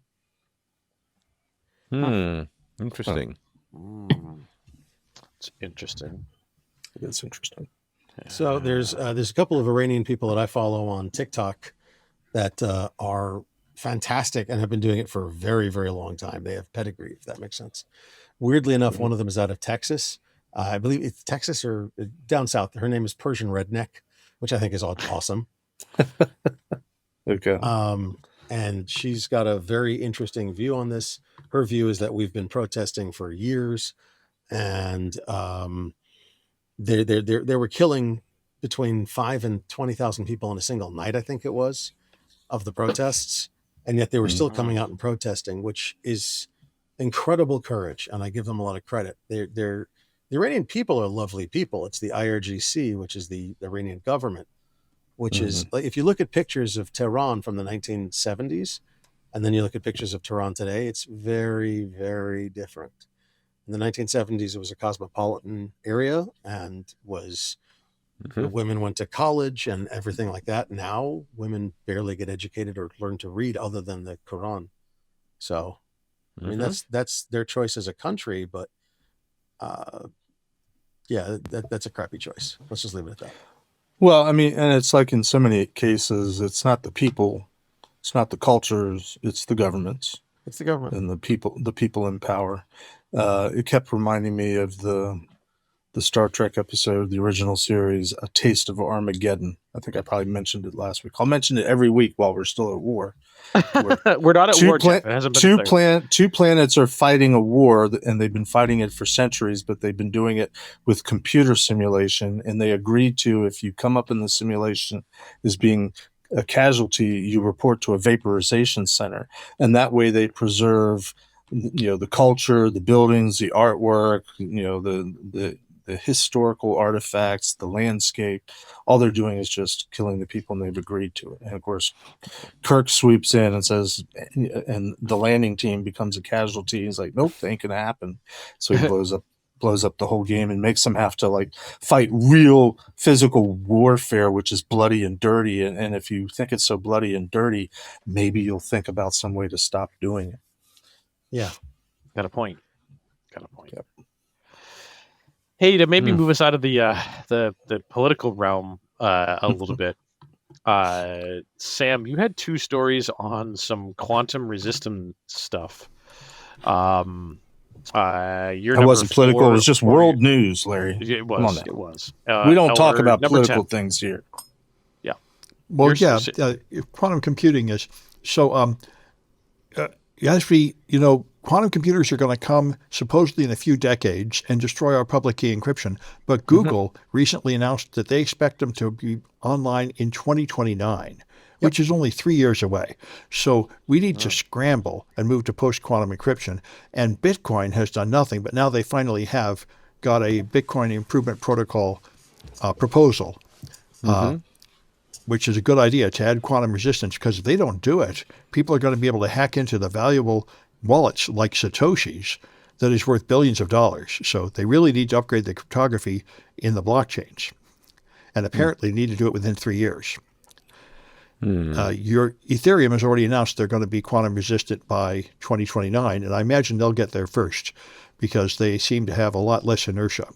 Interesting. It's interesting. It's interesting. So there's a couple of Iranian people that I follow on TikTok that are fantastic and have been doing it for a very, very long time. They have pedigree, if that makes sense. Weirdly enough, one of them is out of Texas. I believe it's Texas or down south. Her name is Persian Redneck, which I think is awesome. Okay. And she's got a very interesting view on this. Her view is that we've been protesting for years, and they were killing between 5,000 and 20,000 people in a single night, I think it was, of the protests, and yet they were still coming out and protesting, which is incredible courage, and I give them a lot of credit. The Iranian people are lovely people. It's the IRGC, which is the Iranian government, which is, like, if you look at pictures of Tehran from the 1970s, and then you look at pictures of Tehran today, it's very, very different. In the 1970s, it was a cosmopolitan area and women went to college and everything like that. Now, women barely get educated or learn to read other than the Quran. So, I mean, that's their choice as a country, but that's a crappy choice. Let's just leave it at that. Well, I mean, and it's like in so many cases, it's not the people, it's not the cultures, it's the governments. It's the government and the people in power. It kept reminding me of the Star Trek episode, the original series, A Taste of Armageddon, I think I probably mentioned it last week. I'll mention it every week while we're still at war. We're not at war, Jeff. It hasn't been declared. Two planets are fighting a war, and they've been fighting it for centuries, but they've been doing it with computer simulation, and they agreed to, if you come up in the simulation as being a casualty, you report to a vaporization center, and that way they preserve, the culture, the buildings, the artwork, the historical artifacts, the landscape. All they're doing is just killing the people, and they've agreed to it. And of course, Kirk sweeps in and says, and the landing team becomes a casualty. He's like, nope, that ain't gonna happen. So he blows up the whole game and makes them have to fight real physical warfare, which is bloody and dirty. And if you think it's so bloody and dirty, maybe you'll think about some way to stop doing it. Yeah. Got a point. Yep. Hey, to maybe move us out of the political realm a little bit, Sam, you had 2 stories on some quantum resistant stuff. That wasn't political. It was just world news, Larry. It was. It was. We don't talk about number political 10. things here. Yeah. Well, quantum computing is so. Actually, quantum computers are going to come supposedly in a few decades and destroy our public key encryption. But Google recently announced that they expect them to be online in 2029, which is only 3 years away. So we need to scramble and move to post-quantum encryption. And Bitcoin has done nothing, but now they finally have got a Bitcoin improvement protocol proposal, which is a good idea to add quantum resistance, because if they don't do it, people are going to be able to hack into the valuable wallets like Satoshi's that is worth billions of dollars. So they really need to upgrade the cryptography in the blockchains, and apparently need to do it within 3 years. Your Ethereum has already announced they're going to be quantum resistant by 2029, and I imagine they'll get there first because they seem to have a lot less inertia.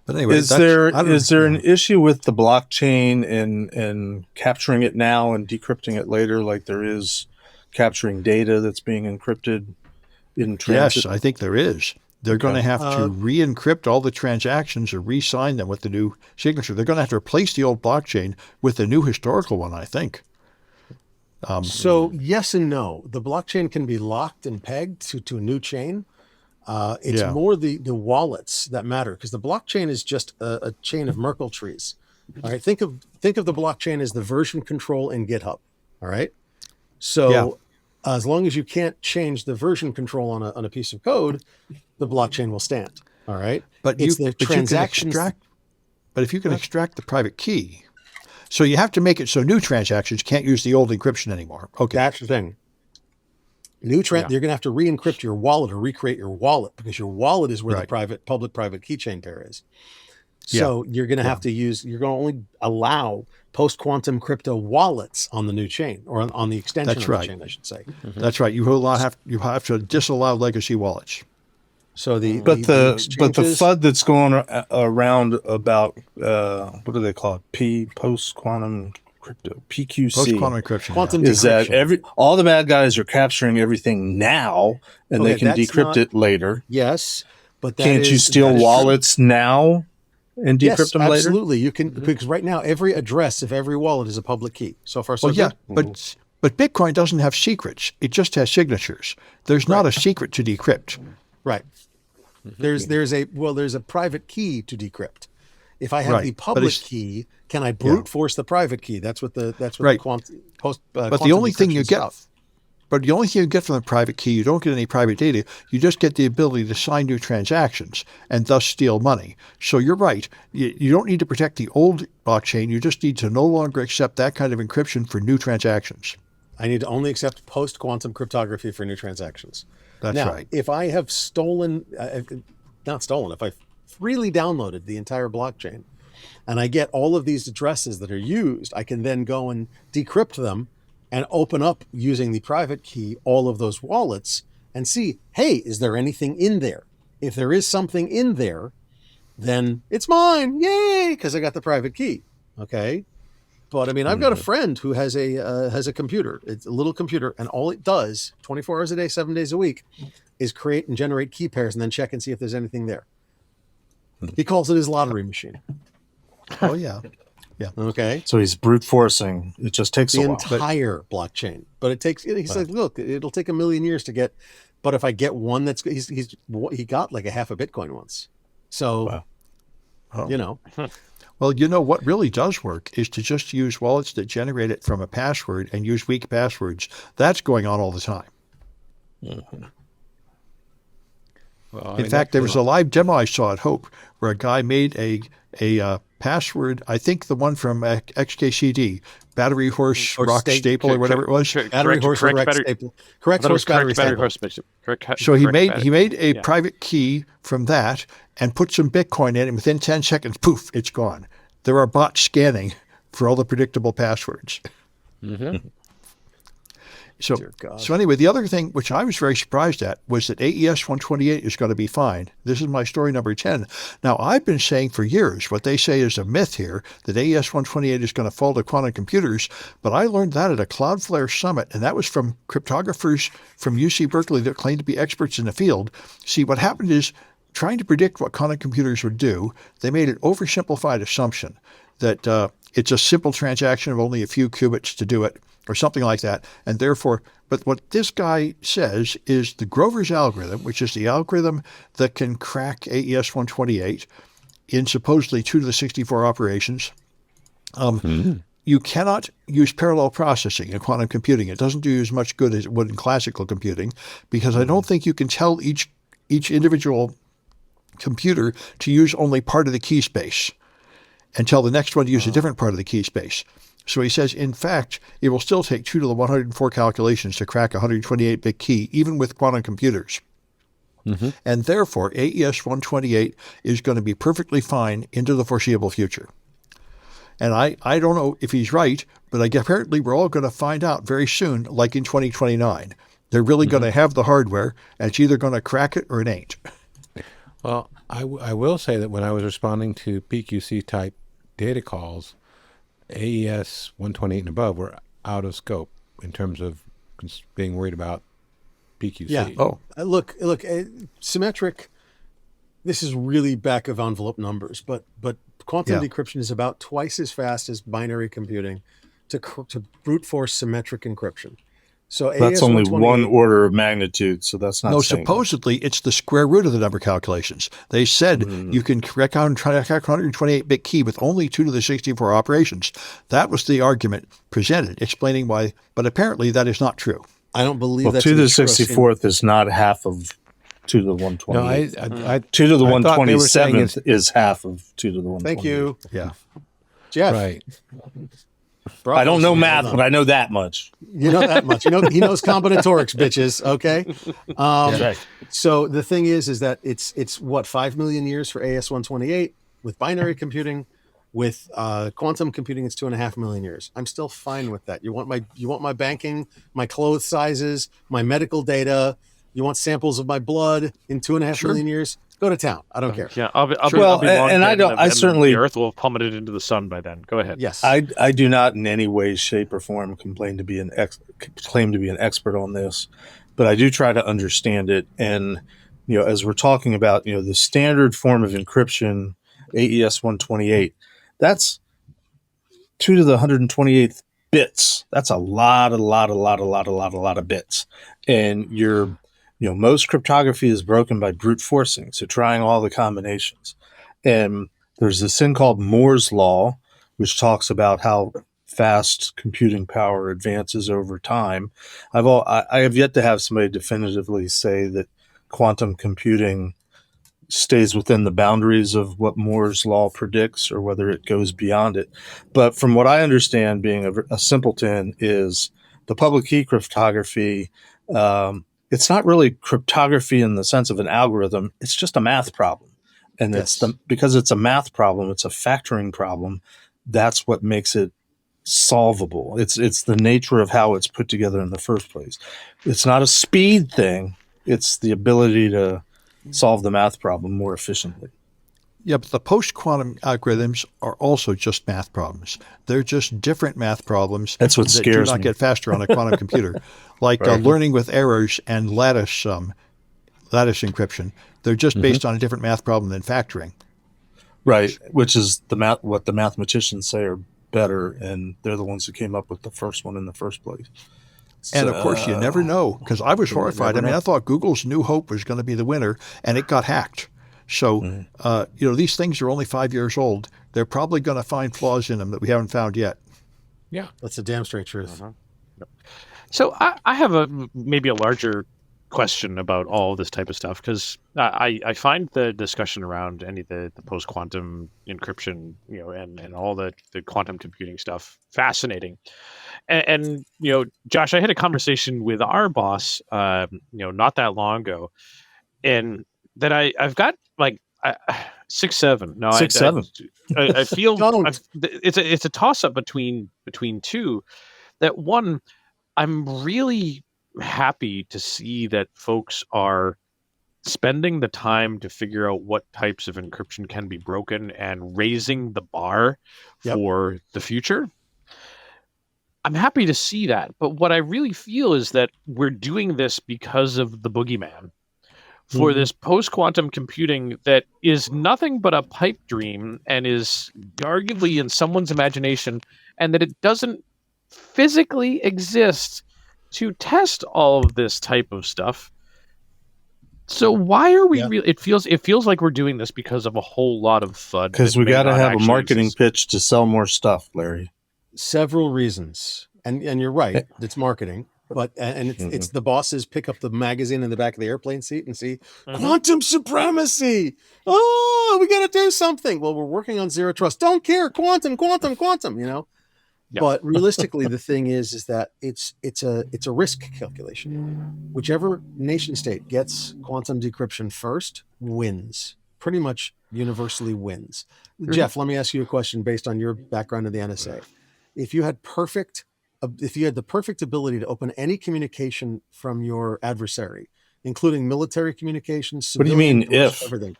But anyway, is there an issue with the blockchain and capturing it now and decrypting it later, like there is capturing data that's being encrypted in transit? Yes, I think there is. They're going to have to re-encrypt all the transactions or re-sign them with the new signature. They're going to have to replace the old blockchain with the new historical one, I think. So yes and no. The blockchain can be locked and pegged to a new chain. It's more the wallets that matter, because the blockchain is just a chain of Merkle trees. All right. Think of the blockchain as the version control in GitHub. All right. So as long as you can't change the version control on a piece of code, the blockchain will stand. All right. But if you can extract the private key, so you have to make it so new transactions can't use the old encryption anymore. Okay. That's the thing. You're going to have to re-encrypt your wallet or recreate your wallet, because your wallet is where the public-private keychain pair is. So you're going to have to you're going to only allow post-quantum crypto wallets on the new chain, or on the extension of the chain, I should say. That's right. You have to disallow legacy wallets. So the FUD that's going around about what do they call it? Post-quantum crypto, PQC, post-quantum encryption, is that all the bad guys are capturing everything now, and they can decrypt it later. Yes, but can't you steal wallets now and decrypt them later? Absolutely, you can, because right now every address of every wallet is a public key. So far, so good. But Bitcoin doesn't have secrets; it just has signatures. There's not a secret to decrypt. Right. There's a private key to decrypt. If I have the public key, can I brute force the private key? That's what the But the only thing you get from the private key, you don't get any private data. You just get the ability to sign new transactions and thus steal money. So you're right. You don't need to protect the old blockchain. You just need to no longer accept that kind of encryption for new transactions. I need to only accept post-quantum cryptography for new transactions. That's right. If I have if I freely downloaded the entire blockchain and I get all of these addresses that are used, I can then go and decrypt them and open up, using the private key, all of those wallets and see, hey, is there anything in there? If there is something in there, then it's mine. Yay, because I got the private key. Okay. But I mean, I've got a friend who has a computer. It's a little computer, and all it does 24 hours a day, 7 days a week is create and generate key pairs and then check and see if there's anything there. He calls it his lottery machine. Oh, yeah. Yeah. Okay. So he's brute forcing. It just takes The a while. entire blockchain. But it takes, he's like, look, it'll take 1 million years to get, but if I get one that's, he got like a half a Bitcoin once. So, Wow. Oh. you know, Well, you know what really does work is to just use wallets that generate it from a password and use weak passwords. That's going on all the time. Well, In fact, there was a live demo I saw at Hope where a guy made a password. I think the one from XKCD, Battery Horse Or Rock Staple or whatever it was. battery horse correct staple. Correct horse battery staple. So he made a private key from that and put some Bitcoin in it, and within 10 seconds, poof, it's gone. There are bots scanning for all the predictable passwords. So, Dear God. so anyway, the other thing which I was very surprised at was that AES 128 is going to be fine. This is my story number 10. Now, I've been saying for years what they say is a myth here, that AES 128 is going to fall to quantum computers, but I learned that at a Cloudflare summit, and that was from cryptographers from UC Berkeley that claim to be experts in the field. See, what happened is, trying to predict what quantum computers would do, they made an oversimplified assumption that it's a simple transaction of only a few qubits to do it, or something like that. And therefore, but what this guy says is the Grover's algorithm, which is the algorithm that can crack AES 128 in supposedly 2 to the 64 operations, you cannot use parallel processing in quantum computing. It doesn't do as much good as it would in classical computing, because I don't think you can tell each individual computer to use only part of the key space and tell the next one to use a different part of the key space. So he says, in fact, it will still take 2 to the 104 calculations to crack a 128-bit key, even with quantum computers. And therefore, AES 128 is going to be perfectly fine into the foreseeable future. And I don't know if he's right, but apparently we're all going to find out very soon, like in 2029. They're really going to have the hardware, and it's either going to crack it or it ain't. Well, I will say that when I was responding to PQC type data calls, AES 128 and above were out of scope in terms of being worried about PQC. Yeah. Oh, Look, symmetric. This is really back of envelope numbers, but quantum decryption is about twice as fast as binary computing to brute force symmetric encryption. So That's AES only 128 one order of magnitude, so that's not no, saying supposedly it's the square root of the number calculations. They said you can crack out and try to crack a 128-bit key with only 2 to the 64 operations. That was the argument presented, explaining why, but apparently that is not true. I don't believe Well, that's 2 to the the true. 64th is not half of 2 to the 128. No, I 2 to the I thought they were saying 127th is half of 2 to the 128. Thank you, Yeah. Jeff. right. I don't know Hold math, on. but I know that much. You know that much. He knows combinatorics, bitches. Okay. Right. So the thing is that it's what 5 million years for AS 128 with binary computing, with quantum computing, it's 2.5 million years. I'm still fine with that. You want my banking, my clothes sizes, my medical data. You want samples of my blood in 2.5 million years? Go to town. I don't care. Yeah, I'll be Well, long and dead, I don't- I and certainly- the Earth will have plummeted into the sun by then. Go ahead. Yes. I do not in any way, shape, or form claim to be an expert on this, but I do try to understand it. And as we're talking about, the standard form of encryption, AES 128, that's 2 to the 128th bits. That's a lot of bits, and most cryptography is broken by brute forcing, so trying all the combinations. And there's this thing called Moore's Law, which talks about how fast computing power advances over time. I have yet to have somebody definitively say that quantum computing stays within the boundaries of what Moore's Law predicts or whether it goes beyond it. But from what I understand, being a simpleton, is the public key cryptography, it's not really cryptography in the sense of an algorithm. It's just a math problem. And because it's a math problem, it's a factoring problem. That's what makes it solvable. It's the nature of how it's put together in the first place. It's not a speed thing. It's the ability to solve the math problem more efficiently. Yeah, but the post-quantum algorithms are also just math problems. They're just different math problems. That's what that scares do not me. get faster on a quantum computer, like Right. learning with errors and lattice encryption. They're just based on a different math problem than factoring. Right, which is what the mathematicians say are better, and they're the ones who came up with the first one in the first place. And of course, you never know, because I was horrified. I mean, I thought Google's New Hope was going to be the winner, and it got hacked. So, these things are only 5 years old. They're probably going to find flaws in them that we haven't found yet. Yeah. That's the damn straight truth. So I have maybe a larger question about all this type of stuff, because I find the discussion around any of the post-quantum encryption, and all the quantum computing stuff fascinating. And Josh, I had a conversation with our boss, not that long ago, and that I've got like 6, 7. No, 6, 7. I feel Don't. it's a toss up between two. That one, I'm really happy to see that folks are spending the time to figure out what types of encryption can be broken and raising the bar for the future. I'm happy to see that. But what I really feel is that we're doing this because of the boogeyman for this post-quantum computing that is nothing but a pipe dream and is arguably in someone's imagination, and that it doesn't physically exist to test all of this type of stuff. So why are we really? It feels like we're doing this because of a whole lot of FUD. Because we got to have a marketing pitch to sell more stuff, Larry. Several reasons, and you're right. It's marketing, but it's the bosses pick up the magazine in the back of the airplane seat and see quantum supremacy. Oh, we got to do something. Well, we're working on zero trust. Don't care. Quantum. Yeah. But realistically, the thing is that it's a risk calculation. Whichever nation state gets quantum decryption first wins. Pretty much universally wins. Jeff, let me ask you a question based on your background in the NSA. If you had the perfect ability to open any communication from your adversary, including military communications, what do you mean if everything?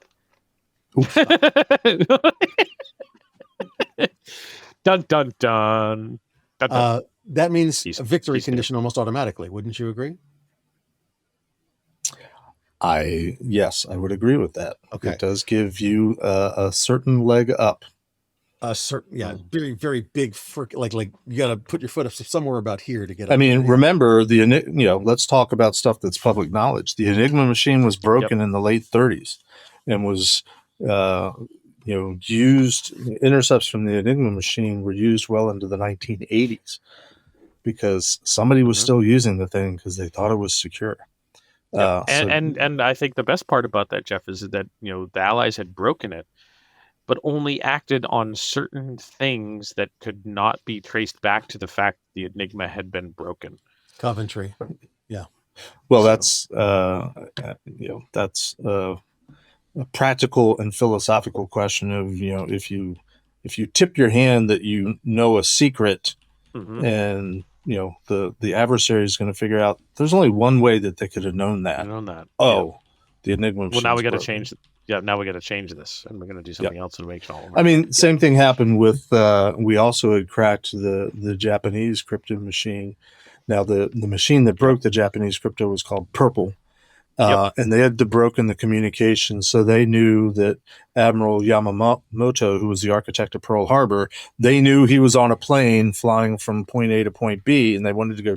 Dun, dun, dun. That means a victory condition almost automatically. Wouldn't you agree? Yes, I would agree with that. Okay. It does give you a certain leg up. Very, very big. Like you got to put your foot up somewhere about here to get up. I mean, remember let's talk about stuff that's public knowledge. The Enigma machine was broken in the late 30s and was, used. Intercepts from the Enigma machine were used well into the 1980s because somebody was still using the thing because they thought it was secure. And I think the best part about that, Jeff, is that the Allies had broken it, but only acted on certain things that could not be traced back to the fact the Enigma had been broken. Coventry, yeah. Well, that's a practical and philosophical question of if you tip your hand that a secret, and the adversary is going to figure out there's only one way that they could have known that. The Enigma. Well, now we got to change. Now we got to change this, and we're going to do something else to make it all. I mean, same thing happened with. We also had cracked the Japanese crypto machine. Now the machine that broke the Japanese crypto was called Purple. And they had broken the communication, so they knew that Admiral Yamamoto, who was the architect of Pearl Harbor, they knew he was on a plane flying from point A to point B, and they wanted to go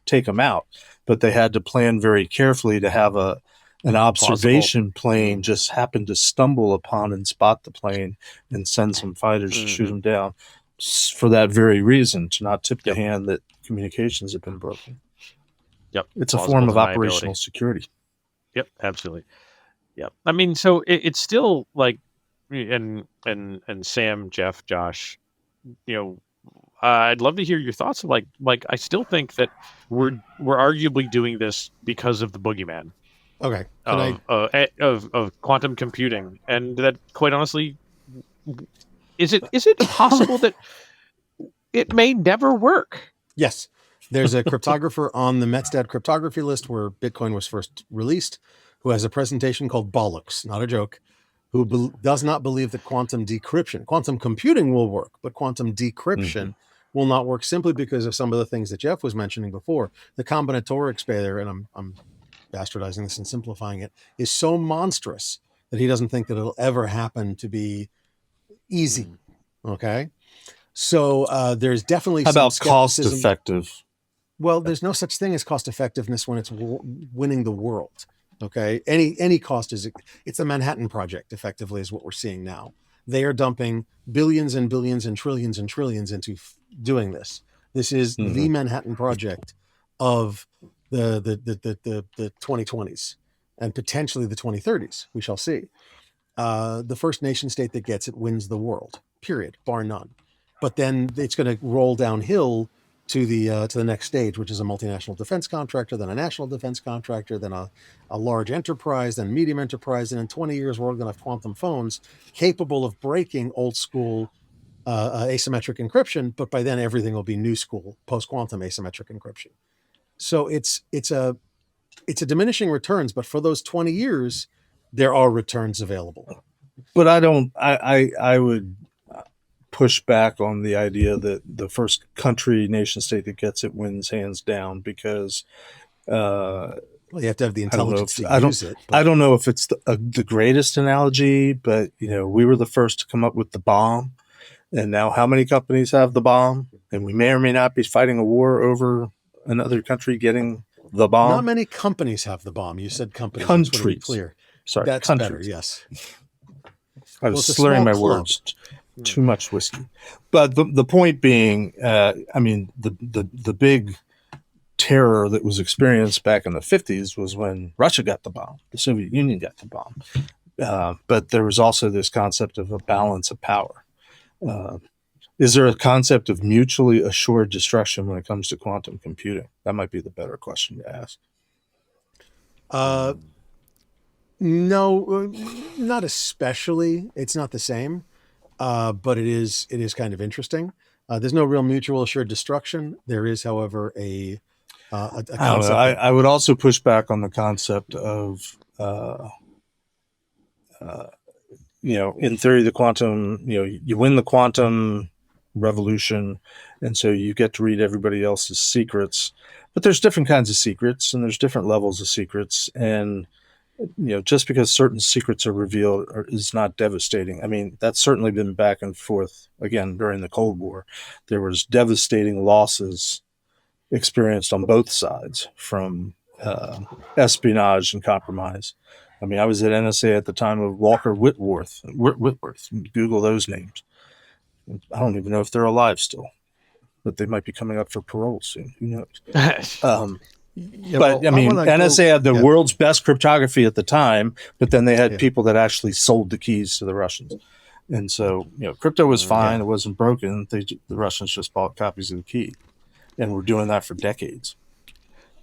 take him out. But they had to plan very carefully to have an observation plane just happen to stumble upon and spot the plane and send some fighters to shoot him down for that very reason, to not tip the hand that communications have been broken. Yep. It's a form of operational security. Yep, absolutely. Yep. I mean, so it's still like, and Sam, Jeff, Josh, I'd love to hear your thoughts. Like I still think that we're arguably doing this because of the boogeyman. Okay. Of quantum computing, and that, quite honestly, is it possible that it may never work? Yes. There's a cryptographer on the Metstad cryptography list where Bitcoin was first released, who has a presentation called Bollocks, not a joke, who does not believe that quantum computing will work, but quantum decryption will not work, simply because of some of the things that Jeff was mentioning before. The combinatorics there, and I'm bastardizing this and simplifying it, is so monstrous that he doesn't think that it'll ever happen to be Easy. Okay. So there's definitely How some about cost skepticism. effective? Well, there's no such thing as cost effectiveness when it's winning the world. Okay. Any cost it's a Manhattan Project, effectively, is what we're seeing now. They are dumping billions and billions and trillions into doing this. This is the Manhattan Project of the 2020s and potentially the 2030s. We shall see. The first nation state that gets it wins the world, period, bar none. But then it's going to roll downhill to the next stage, which is a multinational defense contractor, then a national defense contractor, then a large enterprise, then medium enterprise, and in 20 years we're all going to have quantum phones capable of breaking old school asymmetric encryption. But by then everything will be new school post quantum asymmetric encryption. So it's a diminishing returns, but for those 20 years, there are returns available. But I would push back on the idea that the first country, nation state that gets it wins hands down, because well, you have to have the intelligence to use it. I don't know if it's the greatest analogy, but we were the first to come up with the bomb, and now how many companies have the bomb? And we may or may not be fighting a war over another country getting the bomb. Not many companies have the bomb. You said companies. Countries. To be clear. Sorry, that's countries. better. Yes. I was slurring my words. Too much whiskey. But the point being, the big terror that was experienced back in the 50s was when Russia got the bomb, the Soviet Union got the bomb. But there was also this concept of a balance of power. Is there a concept of mutually assured destruction when it comes to quantum computing? That might be the better question to ask. No, not especially. It's not the same. But it is kind of interesting. There's no real mutual assured destruction. There is, however, a concept. I would also push back on the concept of, in theory, the quantum, you win the quantum revolution, and so you get to read everybody else's secrets. But there's different kinds of secrets, and there's different levels of secrets, and just because certain secrets are revealed is not devastating. I mean, that's certainly been back and forth. Again, during the Cold War, there was devastating losses experienced on both sides from espionage and compromise. I mean, I was at NSA at the time of Walker Whitworth. Google those names. I don't even know if they're alive still, but they might be coming up for parole soon. Who knows? NSA had the world's best cryptography at the time, but then they had people that actually sold the keys to the Russians. And so, crypto was fine. It wasn't broken. The Russians just bought copies of the key. And we're doing that for decades.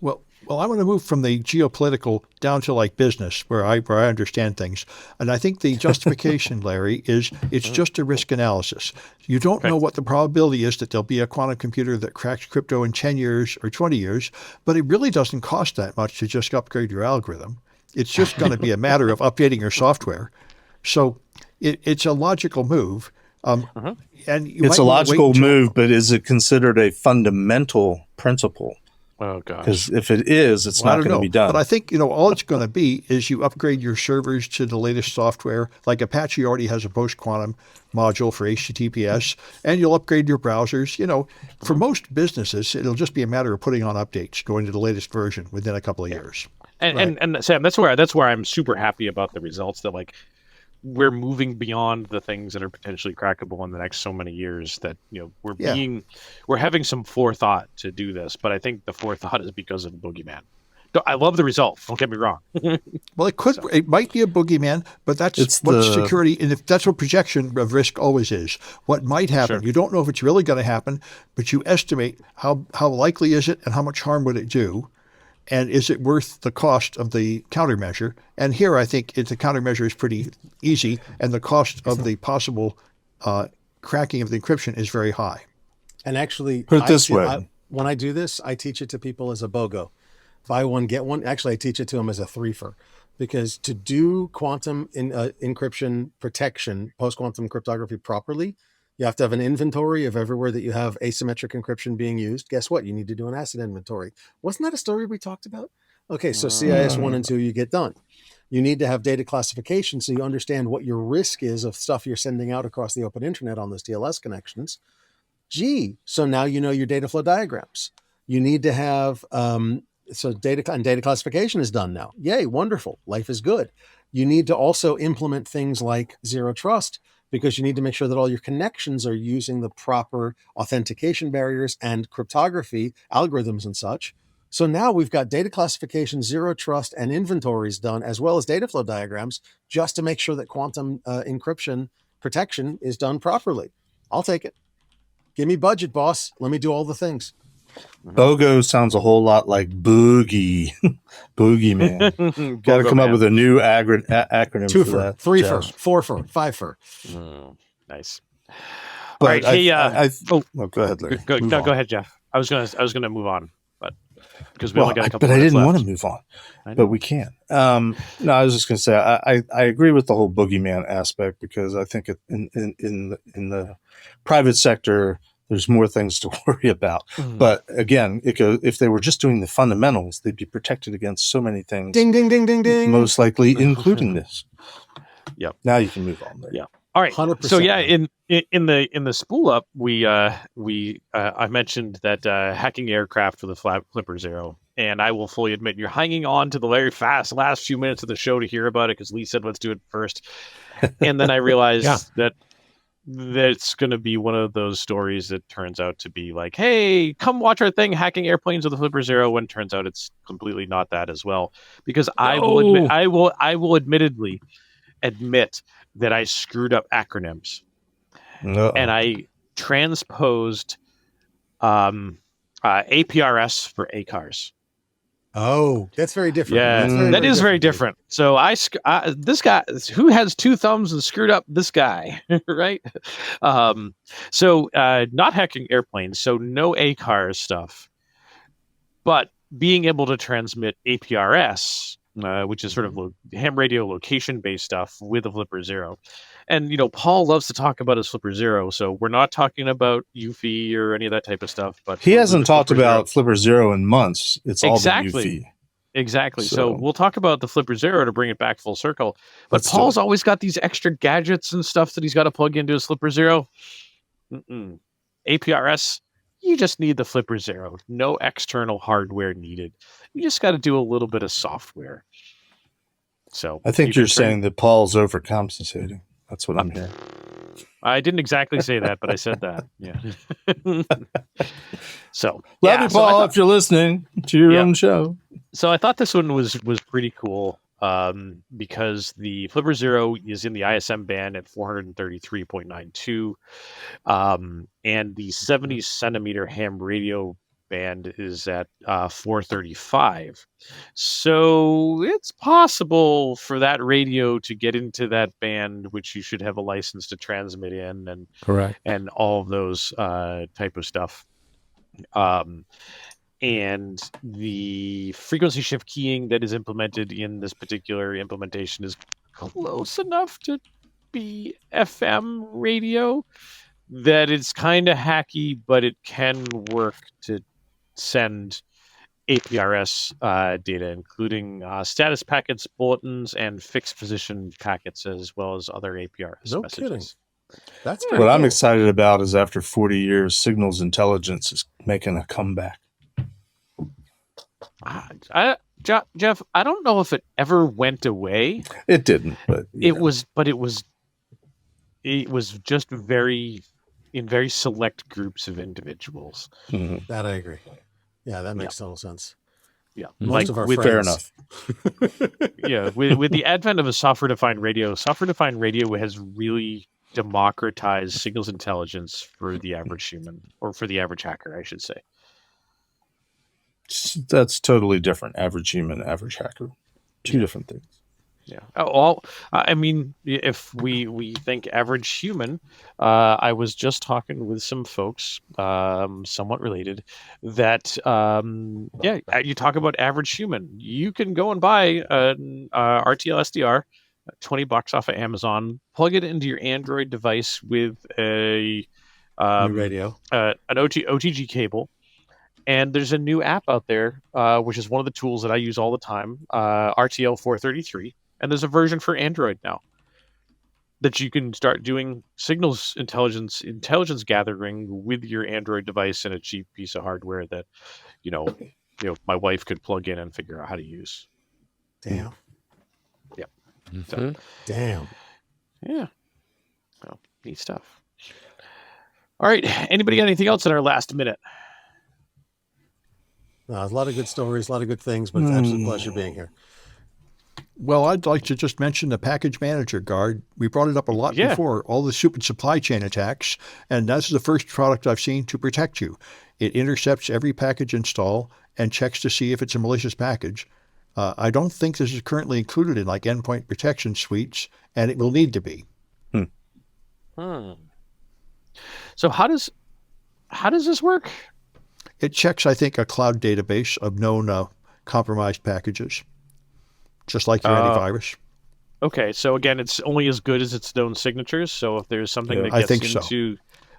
Well, I want to move from the geopolitical down to like business, where I understand things. And I think the justification, Larry, is it's just a risk analysis. You don't know what the probability is that there'll be a quantum computer that cracks crypto in 10 years or 20 years, but it really doesn't cost that much to just upgrade your algorithm. It's just going to be a matter of updating your software. So it's a logical move. And it's a logical move, but is it considered a fundamental principle? Oh, gosh. Because if it is, it's not going to be done. But I think, all it's going to be is you upgrade your servers to the latest software. Like Apache already has a post-quantum module for HTTPS, and you'll upgrade your browsers. For most businesses, it'll just be a matter of putting on updates, going to the latest version within a couple of years. And Sam, that's where I'm super happy about the results, that we're moving beyond the things that are potentially crackable in the next so many years, that we're having some forethought to do this. But I think the forethought is because of the Boogeyman. I love the result. Don't get me wrong. Well, it might be a Boogeyman, but that's what security, and if that's what projection of risk always is. What might happen? Sure. You don't know if it's really going to happen, but you estimate how likely is it and how much harm would it do. And is it worth the cost of the countermeasure? And here, I think the countermeasure is pretty easy, and the cost of the possible cracking of the encryption is very high. And actually, put it this way: when I do this, I teach it to people as a BOGO. Buy one, get one. Actually, I teach it to them as a threefer, because to do quantum encryption protection, post-quantum cryptography properly, you have to have an inventory of everywhere that you have asymmetric encryption being used. Guess what? You need to do an asset inventory. Wasn't that a story we talked about? Okay, so CIS 1 and 2, you get done. You need to have data classification so you understand what your risk is of stuff you're sending out across the open internet on those TLS connections. Gee, so now you know your data flow diagrams. You need to have, so data classification is done now. Yay, wonderful. Life is good. You need to also implement things like zero trust, because you need to make sure that all your connections are using the proper authentication barriers and cryptography algorithms and such. So now we've got data classification, zero trust, and inventories done, as well as data flow diagrams, just to make sure that quantum encryption protection is done properly. I'll take it. Give me budget, boss. Let me do all the things. BOGO sounds a whole lot like Boogeyman. Got to come up with a new acronym 2 for for, that. 3 Josh. for, 4 for, 5 for. Nice. But All right, hey, go ahead, Larry. Go Move on. ahead, Jeff. I was gonna move on, but because we Well, only got a couple. but I minutes didn't left. want to move on, I know. but we can. No, I was just going to say I agree with the whole boogeyman aspect, because I think in the private sector there's more things to worry about. But again, if they were just doing the fundamentals, they'd be protected against so many things. Ding, ding, ding, ding, ding. Most likely, including this. Yep. Now you can move on. There. Yeah. All right. 100%. So yeah, in the spool up, I mentioned that hacking aircraft with a Flipper Zero, and I will fully admit you're hanging on to the very fast last few minutes of the show to hear about it, because Lee said let's do it first, and then I realized that it's going to be one of those stories that turns out to be like, hey, come watch our thing, hacking airplanes with a Flipper Zero, when it turns out it's completely not that as well, because I will admittedly admit that I screwed up acronyms. And I transposed APRS for ACARS. Oh, that's very different. Yeah, that is very different. So this guy who has 2 thumbs and screwed up this guy, right? So not hacking airplanes, so no ACARS stuff, but being able to transmit APRS, which is sort of ham radio location-based stuff with a Flipper Zero. And, Paul loves to talk about his Flipper Zero, so we're not talking about UFI or any of that type of stuff. But he hasn't talked about Flipper Zero in months. It's all been UFI. Exactly. So we'll talk about the Flipper Zero to bring it back full circle. But Paul's always got these extra gadgets and stuff that he's got to plug into his Flipper Zero. APRS, you just need the Flipper Zero. No external hardware needed. You just got to do a little bit of software. So I think you're saying that Paul's overcompensating. That's what I'm hearing. I didn't exactly say that, but I said that. Yeah. So love you, Paul, if you're listening to your own show. So I thought this one was pretty cool, because the Flipper Zero is in the ISM band at 433.92, and the 70 centimeter ham radio band is at 435. So it's possible for that radio to get into that band, which you should have a license to transmit in, and correct, and all of those type of stuff. And the frequency shift keying that is implemented in this particular implementation is close enough to be FM radio that it's kind of hacky, but it can work to send APRS data, including status packets, bulletins, and fixed position packets, as well as other APRS messages. Kidding. That's what I'm excited about is after 40 years, signals intelligence is making a comeback. Jeff, I don't know if it ever went away. It didn't, but it was just in very select groups of individuals. Mm-hmm. That I agree. Yeah, that makes total sense. Yeah, most of our friends. Fair enough. Yeah, with the advent of a software-defined radio has really democratized signals intelligence for the average human, or for the average hacker, I should say. That's totally different. Average human, average hacker. Two different things. Yeah. I mean, if we think average human, I was just talking with some folks, somewhat related, that you talk about average human. You can go and buy an RTL SDR, $20 off of Amazon, plug it into your Android device with a new radio, an OTG cable. And there's a new app out there, which is one of the tools that I use all the time, RTL 433. And there's a version for Android now that you can start doing signals intelligence gathering with your Android device and a cheap piece of hardware that, my wife could plug in and figure out how to use. Damn. Yep. Mhm. Damn. Yeah. Well, neat stuff. All right. Anybody got anything else in our last minute? A lot of good stories, a lot of good things, but it's an absolute pleasure being here. Well, I'd like to just mention the package manager guard. We brought it up a lot Yeah. before, all the stupid supply chain attacks, and that's the first product I've seen to protect you. It intercepts every package install and checks to see if it's a malicious package. I don't think this is currently included in like endpoint protection suites, and it will need to be. So how does this work? It checks, I think, a cloud database of known compromised packages, just like your antivirus. Okay, so again, it's only as good as its known signatures. So if there's something that I gets think so. into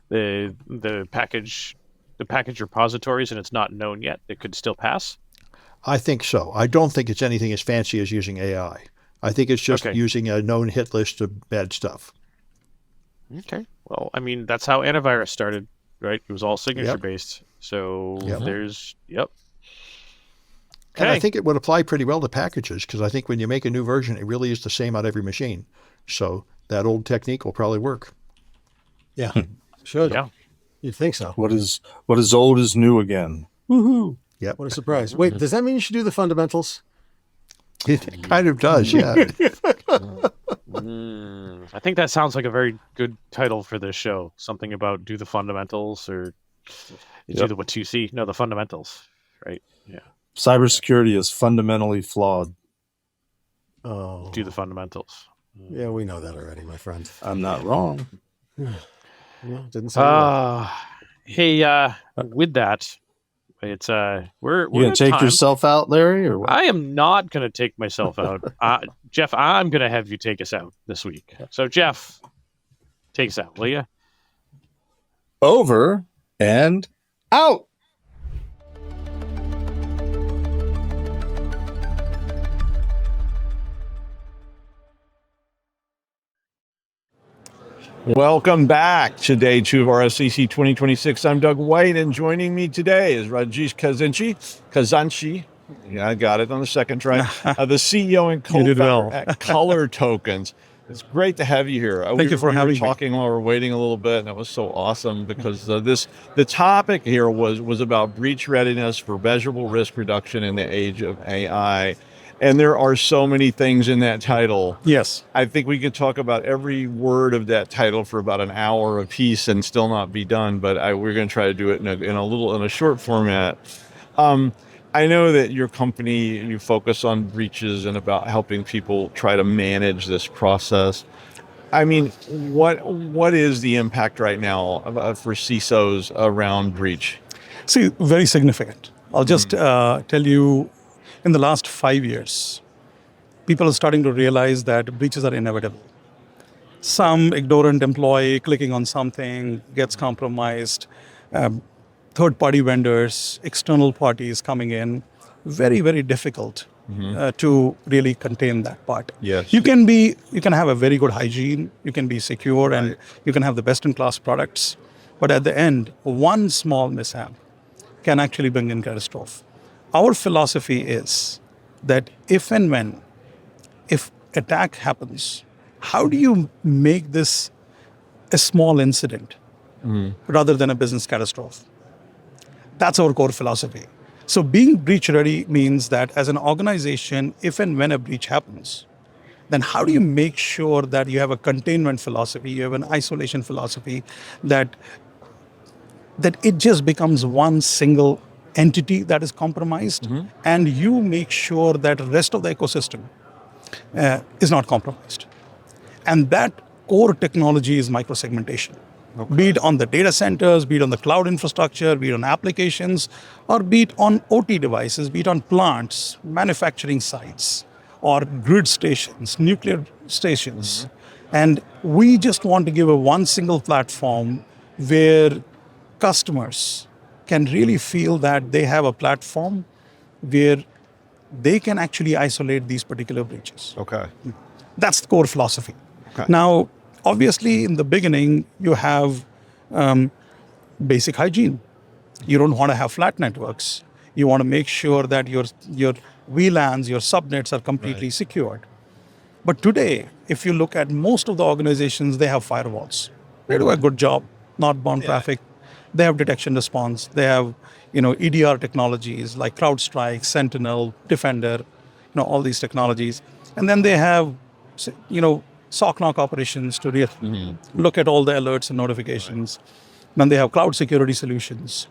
the package repositories and it's not known yet, it could still pass. I think so. I don't think it's anything as fancy as using AI. I think it's just Okay. using a known hit list of bad stuff. Okay. Well, I mean, that's how antivirus started, right? It was all signature based. So there's And Okay. I think it would apply pretty well to packages because I think when you make a new version, it really is the same on every machine. So that old technique will probably work. Yeah. Should. Yeah. You'd think so. What is old is new again. Woohoo! Yep. What a surprise. Wait, does that mean you should do the fundamentals? It kind of does, yeah. I think that sounds like a very good title for this show. Something about do the fundamentals or do the what you see. No, the fundamentals, right? Yeah. Cybersecurity is fundamentally flawed. Oh. Do the fundamentals. Yeah, we know that already, my friend. I'm not wrong. Yeah, didn't say that. Hey, with that, it's we're You gonna at take time. yourself out, Larry, or what? I am not going to take myself out. Jeff, I'm going to have you take us out this week. So, Jeff, take us out, will you? Over and out. Welcome back to day 2 of our SCC 2026. I'm Doug White, and joining me today is Rajesh Khazanchi. Yeah, I got it on the second try. The CEO and co-founder at Color Tokens. It's great to have you here. Thank you for having me. Talking while we're waiting a little bit, and it was so awesome because the topic here was about breach readiness for measurable risk reduction in the age of AI. And there are so many things in that title. Yes. I think we could talk about every word of that title for about an hour a piece and still not be done. But we're going to try to do it in a short format. I know that your company, you focus on breaches and about helping people try to manage this process. I mean, what is the impact right now for CISOs around breach? See, very significant. I'll just tell you, in the last 5 years, people are starting to realize that breaches are inevitable. Some ignorant employee clicking on something gets compromised. Third-party vendors, external parties coming in, very, very difficult to really contain that part. Yes. You can have a very good hygiene, you can be secure, and you can have the best-in-class products. But at the end, one small mishap can actually bring in catastrophe. Our philosophy is that if attack happens, how do you make this a small incident rather than a business catastrophe? That's our core philosophy. So being breach ready means that as an organization, if and when a breach happens, then how do you make sure that you have a containment philosophy, you have an isolation philosophy, that it just becomes one single entity that is compromised, and you make sure that the rest of the ecosystem is not compromised. And that core technology is microsegmentation. Okay. Be it on the data centers, be it on the cloud infrastructure, be it on applications, or be it on OT devices, be it on plants, manufacturing sites, or grid stations, nuclear stations. And we just want to give one single platform where customers can really feel that they have a platform where they can actually isolate these particular breaches. Okay. That's the core philosophy. Okay. Now, obviously, in the beginning, you have basic hygiene. You don't want to have flat networks. You want to make sure that your VLANs, your subnets are completely secured. But today, if you look at most of the organizations, they have firewalls. They do a good job, northbound traffic. They have detection response. They have, EDR technologies like CrowdStrike, Sentinel, Defender, all these technologies. And then they have, SOC knock operations to look at all the alerts and notifications. Then they have cloud security solutions.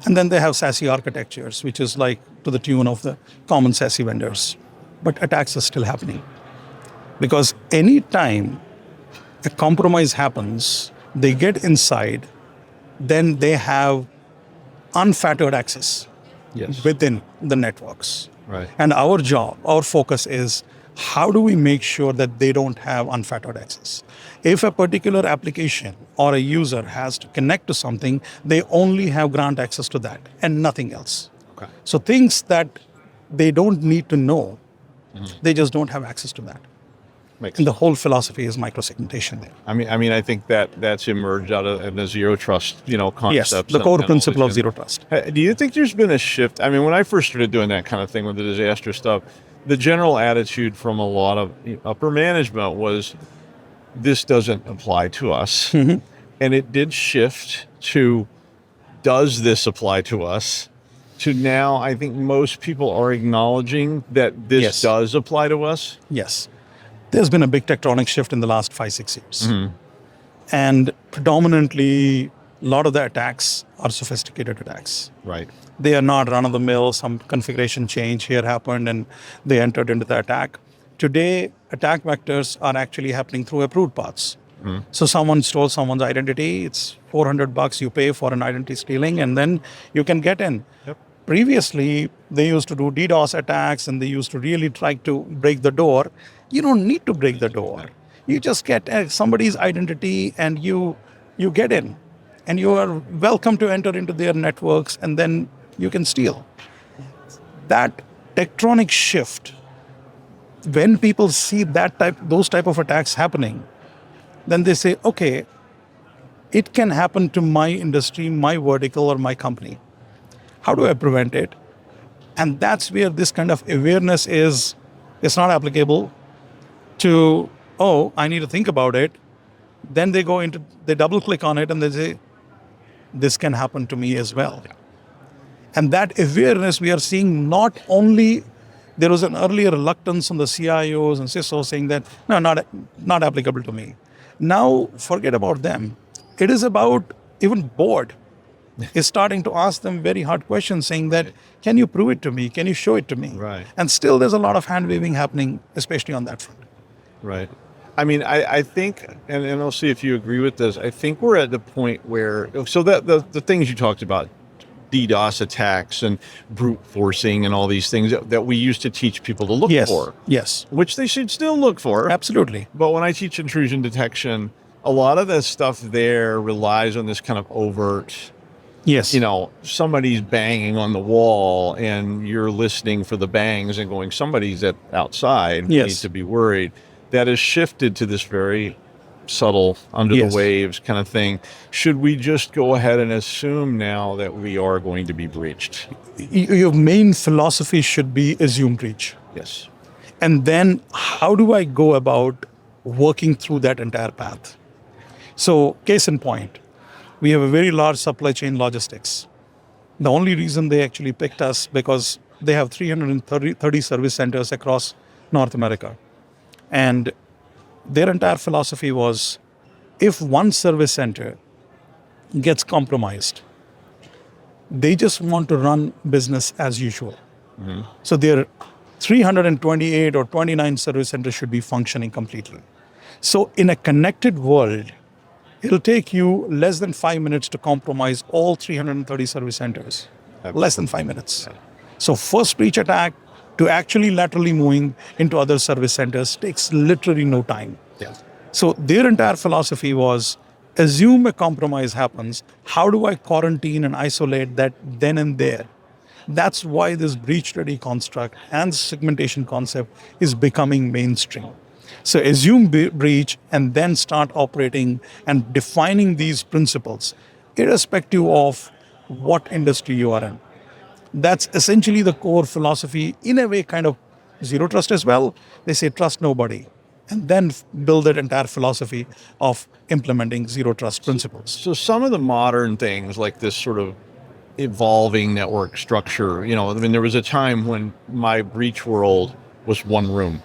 And then they have SASE architectures, which is like to the tune of the common SASE vendors. But attacks are still happening. Because any time a compromise happens, they get inside, then they have unfettered access within the networks. Right. And our job, our focus is, how do we make sure that they don't have unfettered access? If a particular application or a user has to connect to something, they only have grant access to that and nothing else. Okay. So things that they don't need to know, they just don't have access to that. And the whole philosophy is microsegmentation there. I mean, I think that's emerged out of the zero trust, concepts. Yes, the core principle of zero trust. Do you think there's been a shift? I mean, when I first started doing that kind of thing with the disaster stuff, the general attitude from a lot of upper management was, this doesn't apply to us. And it did shift to, does this apply to us? To now, I think most people are acknowledging that this does apply to us. Yes. There's been a big tectonic shift in the last 5-6 years. And predominantly, a lot of the attacks are sophisticated attacks. Right. They are not run-of-the-mill, some configuration change here happened and they entered into the attack. Today, attack vectors are actually happening through approved paths. So someone stole someone's identity, it's $400 you pay for an identity stealing, and then you can get in. Previously, they used to do DDoS attacks and they used to really try to break the door. You don't need to break the door. You just get somebody's identity and you get in. And you are welcome to enter into their networks and then you can steal. That tectonic shift, when people see those type of attacks happening, then they say, okay, it can happen to my industry, my vertical, or my company. How do I prevent it? And that's where this kind of awareness is, it's not applicable to, I need to think about it. Then they double click on it and they say, this can happen to me as well. And that awareness we are seeing, not only, there was an earlier reluctance on the CIOs and CISOs saying that, no, not applicable to me. Now, forget about them. It is about even board is starting to ask them very hard questions saying that, can you prove it to me? Can you show it to me? Right. And still there's a lot of hand waving happening, especially on that front. Right. I mean, I think, and I'll see if you agree with this, I think we're at the point where, so that the things you talked about, DDoS attacks and brute forcing and all these things that we used to teach people to look for. Yes. Which they should still look for. Absolutely. But when I teach intrusion detection, a lot of the stuff there relies on this kind of overt, somebody's banging on the wall and you're listening for the bangs and going, somebody's outside, need to be worried. That has shifted to this very subtle, under the waves kind of thing. Should we just go ahead and assume now that we are going to be breached? Your main philosophy should be assume breach. Yes. And then how do I go about working through that entire path? So case in point, we have a very large supply chain logistics. The only reason they actually picked us because they have 330 service centers across North America. And their entire philosophy was, if one service center gets compromised, they just want to run business as usual. So their 328 or 29 service centers should be functioning completely. So in a connected world, it'll take you less than 5 minutes to compromise all 330 service centers. Less than 5 minutes. So first breach attack to actually laterally moving into other service centers takes literally no time. So their entire philosophy was, assume a compromise happens, how do I quarantine and isolate that then and there? That's why this breach-ready construct and segmentation concept is becoming mainstream. So assume breach and then start operating and defining these principles, irrespective of what industry you are in. That's essentially the core philosophy, in a way, kind of zero trust as well. They say trust nobody, and then build that entire philosophy of implementing zero trust principles. So some of the modern things like this sort of evolving network structure, I mean, there was a time when my breach world was one room.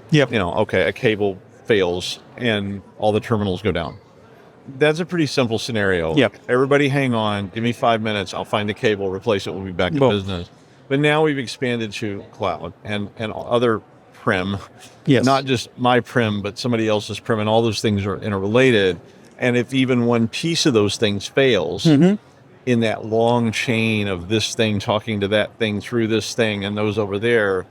Yep. Okay, a cable fails and all the terminals go down. That's a pretty simple scenario. Yep. Everybody hang on, give me 5 minutes, I'll find the cable, replace it, we'll be back to business. But now we've expanded to cloud and other prem. Yes. Not just my prem, but somebody else's prem, and all those things are interrelated. And if even one piece of those things fails in that long chain of this thing talking to that thing through this thing and those over there,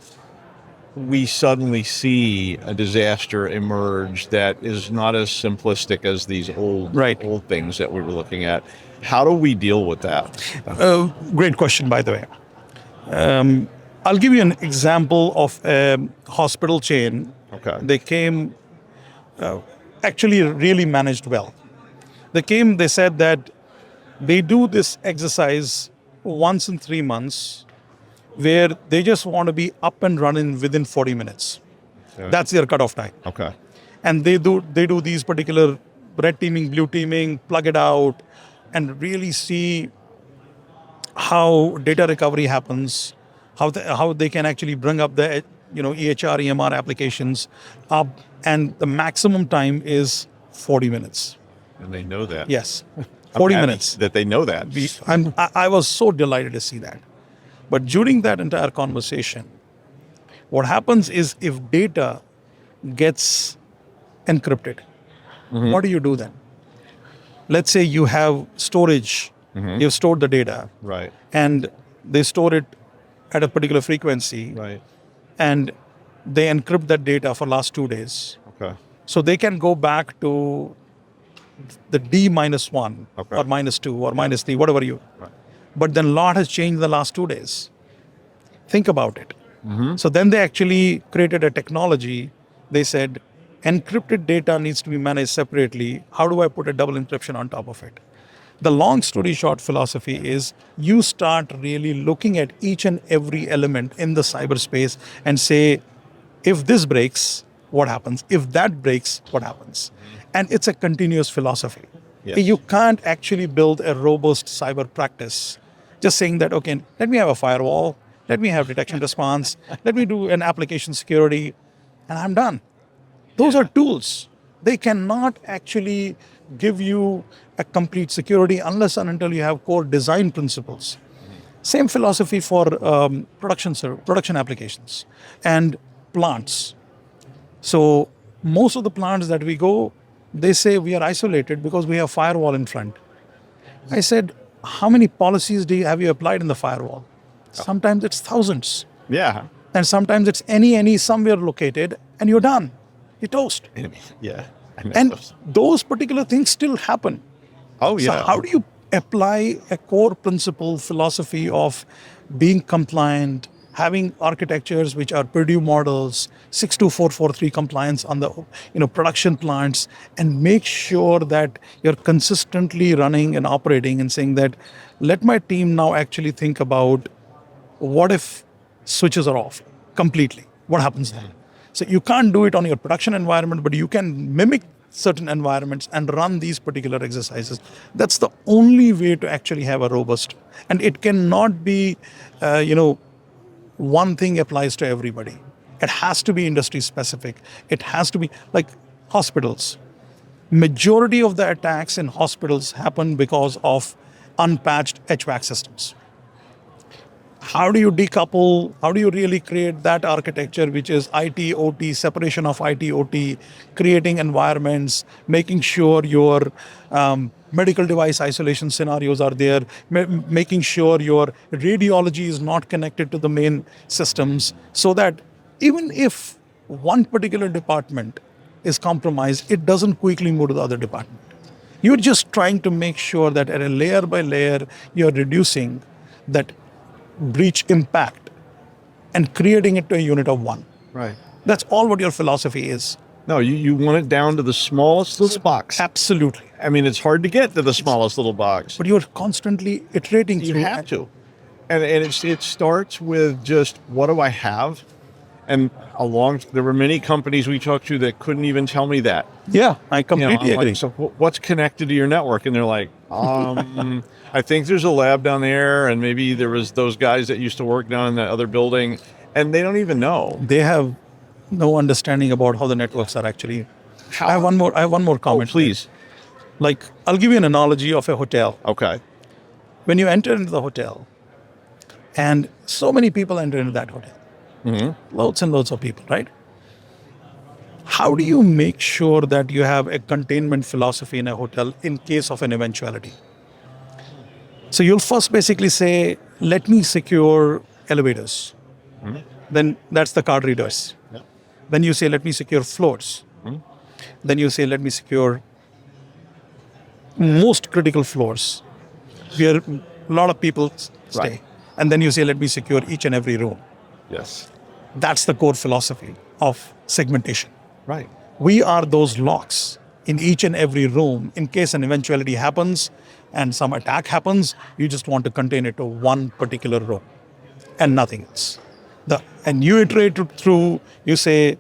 we suddenly see a disaster emerge that is not as simplistic as these old things that we were looking at. How do we deal with that? Great question, by the way. I'll give you an example of a hospital chain. Okay. They came, actually really managed well. They said that they do this exercise once in 3 months, where they just want to be up and running within 40 minutes. Yeah. That's their cutoff time. Okay. And they do these particular red teaming, blue teaming, plug it out, and really see how data recovery happens, how they can actually bring up the EHR, EMR applications up, and the maximum time is 40 minutes. And they know that. Yes, 40 minutes. That they know that. I was so delighted to see that. But during that entire conversation, what happens is if data gets encrypted, what do you do then? Let's say you have storage, you've stored the data, Right. and they store it at a particular frequency, Right. and they encrypt that data for last 2 days. Okay. So they can go back to the D-1 Okay. or -2 or -3, whatever you. Right. But then a lot has changed in the last 2 days. Think about it. So then they actually created a technology. They said, encrypted data needs to be managed separately. How do I put a double encryption on top of it? The long story short philosophy is you start really looking at each and every element in the cyberspace and say, if this breaks, what happens? If that breaks, what happens? And it's a continuous philosophy. Yes. You can't actually build a robust cyber practice just saying that, okay, let me have a firewall, let me have detection response, let me do an application security, and I'm done. Those are tools. They cannot actually give you a complete security unless and until you have core design principles. Same philosophy for production applications and plants. So most of the plants that we go, they say we are isolated because we have firewall in front. I said, how many policies have you applied in the firewall? Sometimes it's thousands. Yeah. And sometimes it's any somewhere located, and you're done. You're toast. Yeah. And those particular things still happen. Oh, yeah. So how do you apply a core principle philosophy of being compliant, having architectures which are Purdue models, 62443 compliance on the production plants, and make sure that you're consistently running and operating and saying that, let my team now actually think about what if switches are off completely? What happens then? So you can't do it on your production environment, but you can mimic certain environments and run these particular exercises. That's the only way to actually have a robust, and it cannot be, one thing applies to everybody. It has to be industry specific. It has to be like hospitals. Majority of the attacks in hospitals happen because of unpatched HVAC systems. How do you decouple? How do you really create that architecture, which is IT, OT, separation of IT, OT, creating environments, making sure your medical device isolation scenarios are there, making sure your radiology is not connected to the main systems, so that even if one particular department is compromised, it doesn't quickly move to the other department. You're just trying to make sure that at a layer by layer, you're reducing that breach impact and creating it to a unit of one. Right. That's all what your philosophy is. No, you want it down to the smallest little box. Absolutely. I mean, it's hard to get to the smallest little box. But you're constantly iterating You through. have to. And it starts with just, what do I have? And there were many companies we talked to that couldn't even tell me that. Yeah, I completely I'm agree. like, so what's connected to your network? And they're like, I think there's a lab down there, and maybe there was those guys that used to work down in that other building, and they don't even know. They have no understanding about how the networks are actually. I have one more comment. Please. Like, I'll give you an analogy of a hotel. Okay. When you enter into the hotel, and so many people enter into that hotel, loads and loads of people, right? How do you make sure that you have a containment philosophy in a hotel in case of an eventuality? So you'll first basically say, let me secure elevators. Then that's the card readers. Yep. Then you say, let me secure floors. Then you say, let me secure most critical floors where a lot of people stay. Right. And then you say, let me secure each and every room. Yes. That's the core philosophy of segmentation. Right. We are those locks in each and every room. In case an eventuality happens and some attack happens, you just want to contain it to one particular room and nothing else. And you iterate through, you say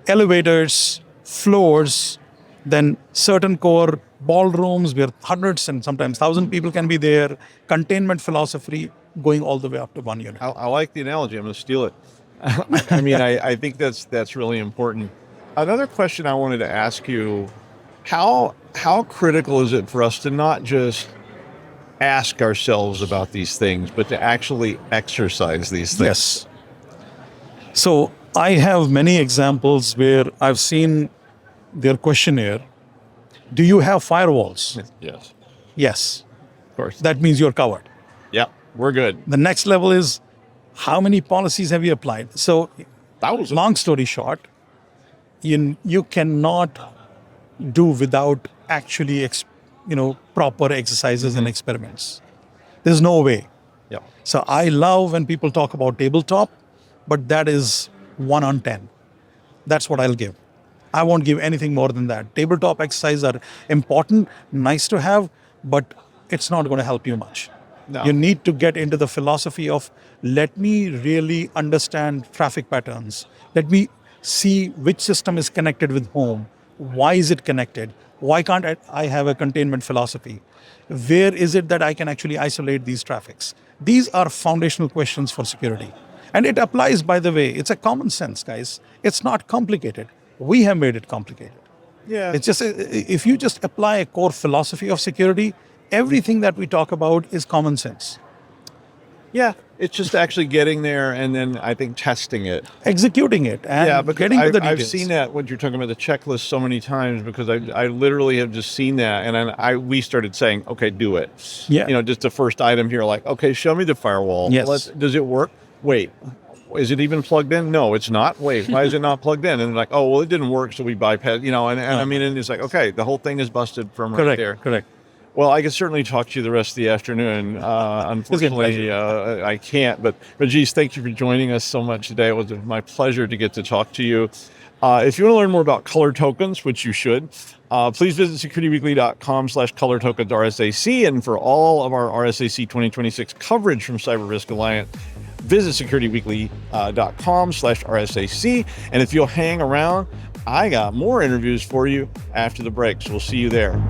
elevators, floors, then certain core ballrooms where hundreds and sometimes 1,000 people can be there, containment philosophy going all the way up to one unit. I like the analogy. I'm going to steal it. I mean, I think that's really important. Another question I wanted to ask you, how critical is it for us to not just ask ourselves about these things, but to actually exercise these things? Yes. So I have many examples where I've seen their questionnaire. Do you have firewalls? Yes. Yes. Of course. That means you're covered. Yeah, we're good. The next level is, how many policies have you applied? So, long story short, you cannot do without actually, proper exercises and experiments. There's no way. Yeah. So I love when people talk about tabletop, but that is 1 on 10. That's what I'll give. I won't give anything more than that. Tabletop exercises are important, nice to have, but it's not going to help you much. No. You need to get into the philosophy of, let me really understand traffic patterns. Let me see which system is connected with whom. Why is it connected? Why can't I have a containment philosophy? Where is it that I can actually isolate these traffics? These are foundational questions for security. And it applies, by the way, it's a common sense, guys. It's not complicated. We have made it complicated. Yeah. It's just, if you just apply a core philosophy of security, everything that we talk about is common sense. Yeah. It's just actually getting there and then I think testing it. Executing it and because getting to the details. I've seen that, what you're talking about, the checklist, so many times, because I literally have just seen that. And then we started saying, okay, do it. Yeah. Just the first item here, like, okay, show me the firewall. Yes. Does it work? Wait. Is it even plugged in? No, it's not. Wait, why is it not plugged in? And like, oh, well, it didn't work, so we bypassed, I mean, and it's like, okay, the whole thing is busted from right there. Correct. Well, I could certainly talk to you the rest of the afternoon. Unfortunately, I can't. But Rajesh, thank you for joining us so much today. It was my pleasure to get to talk to you. If you want to learn more about color tokens, which you should, please visit securityweekly.com/color-tokens-RSAC. And for all of our RSAC 2026 coverage from Cyber Risk Alliance, visit securityweekly.com/RSAC. And if you'll hang around, I got more interviews for you after the break. So we'll see you there.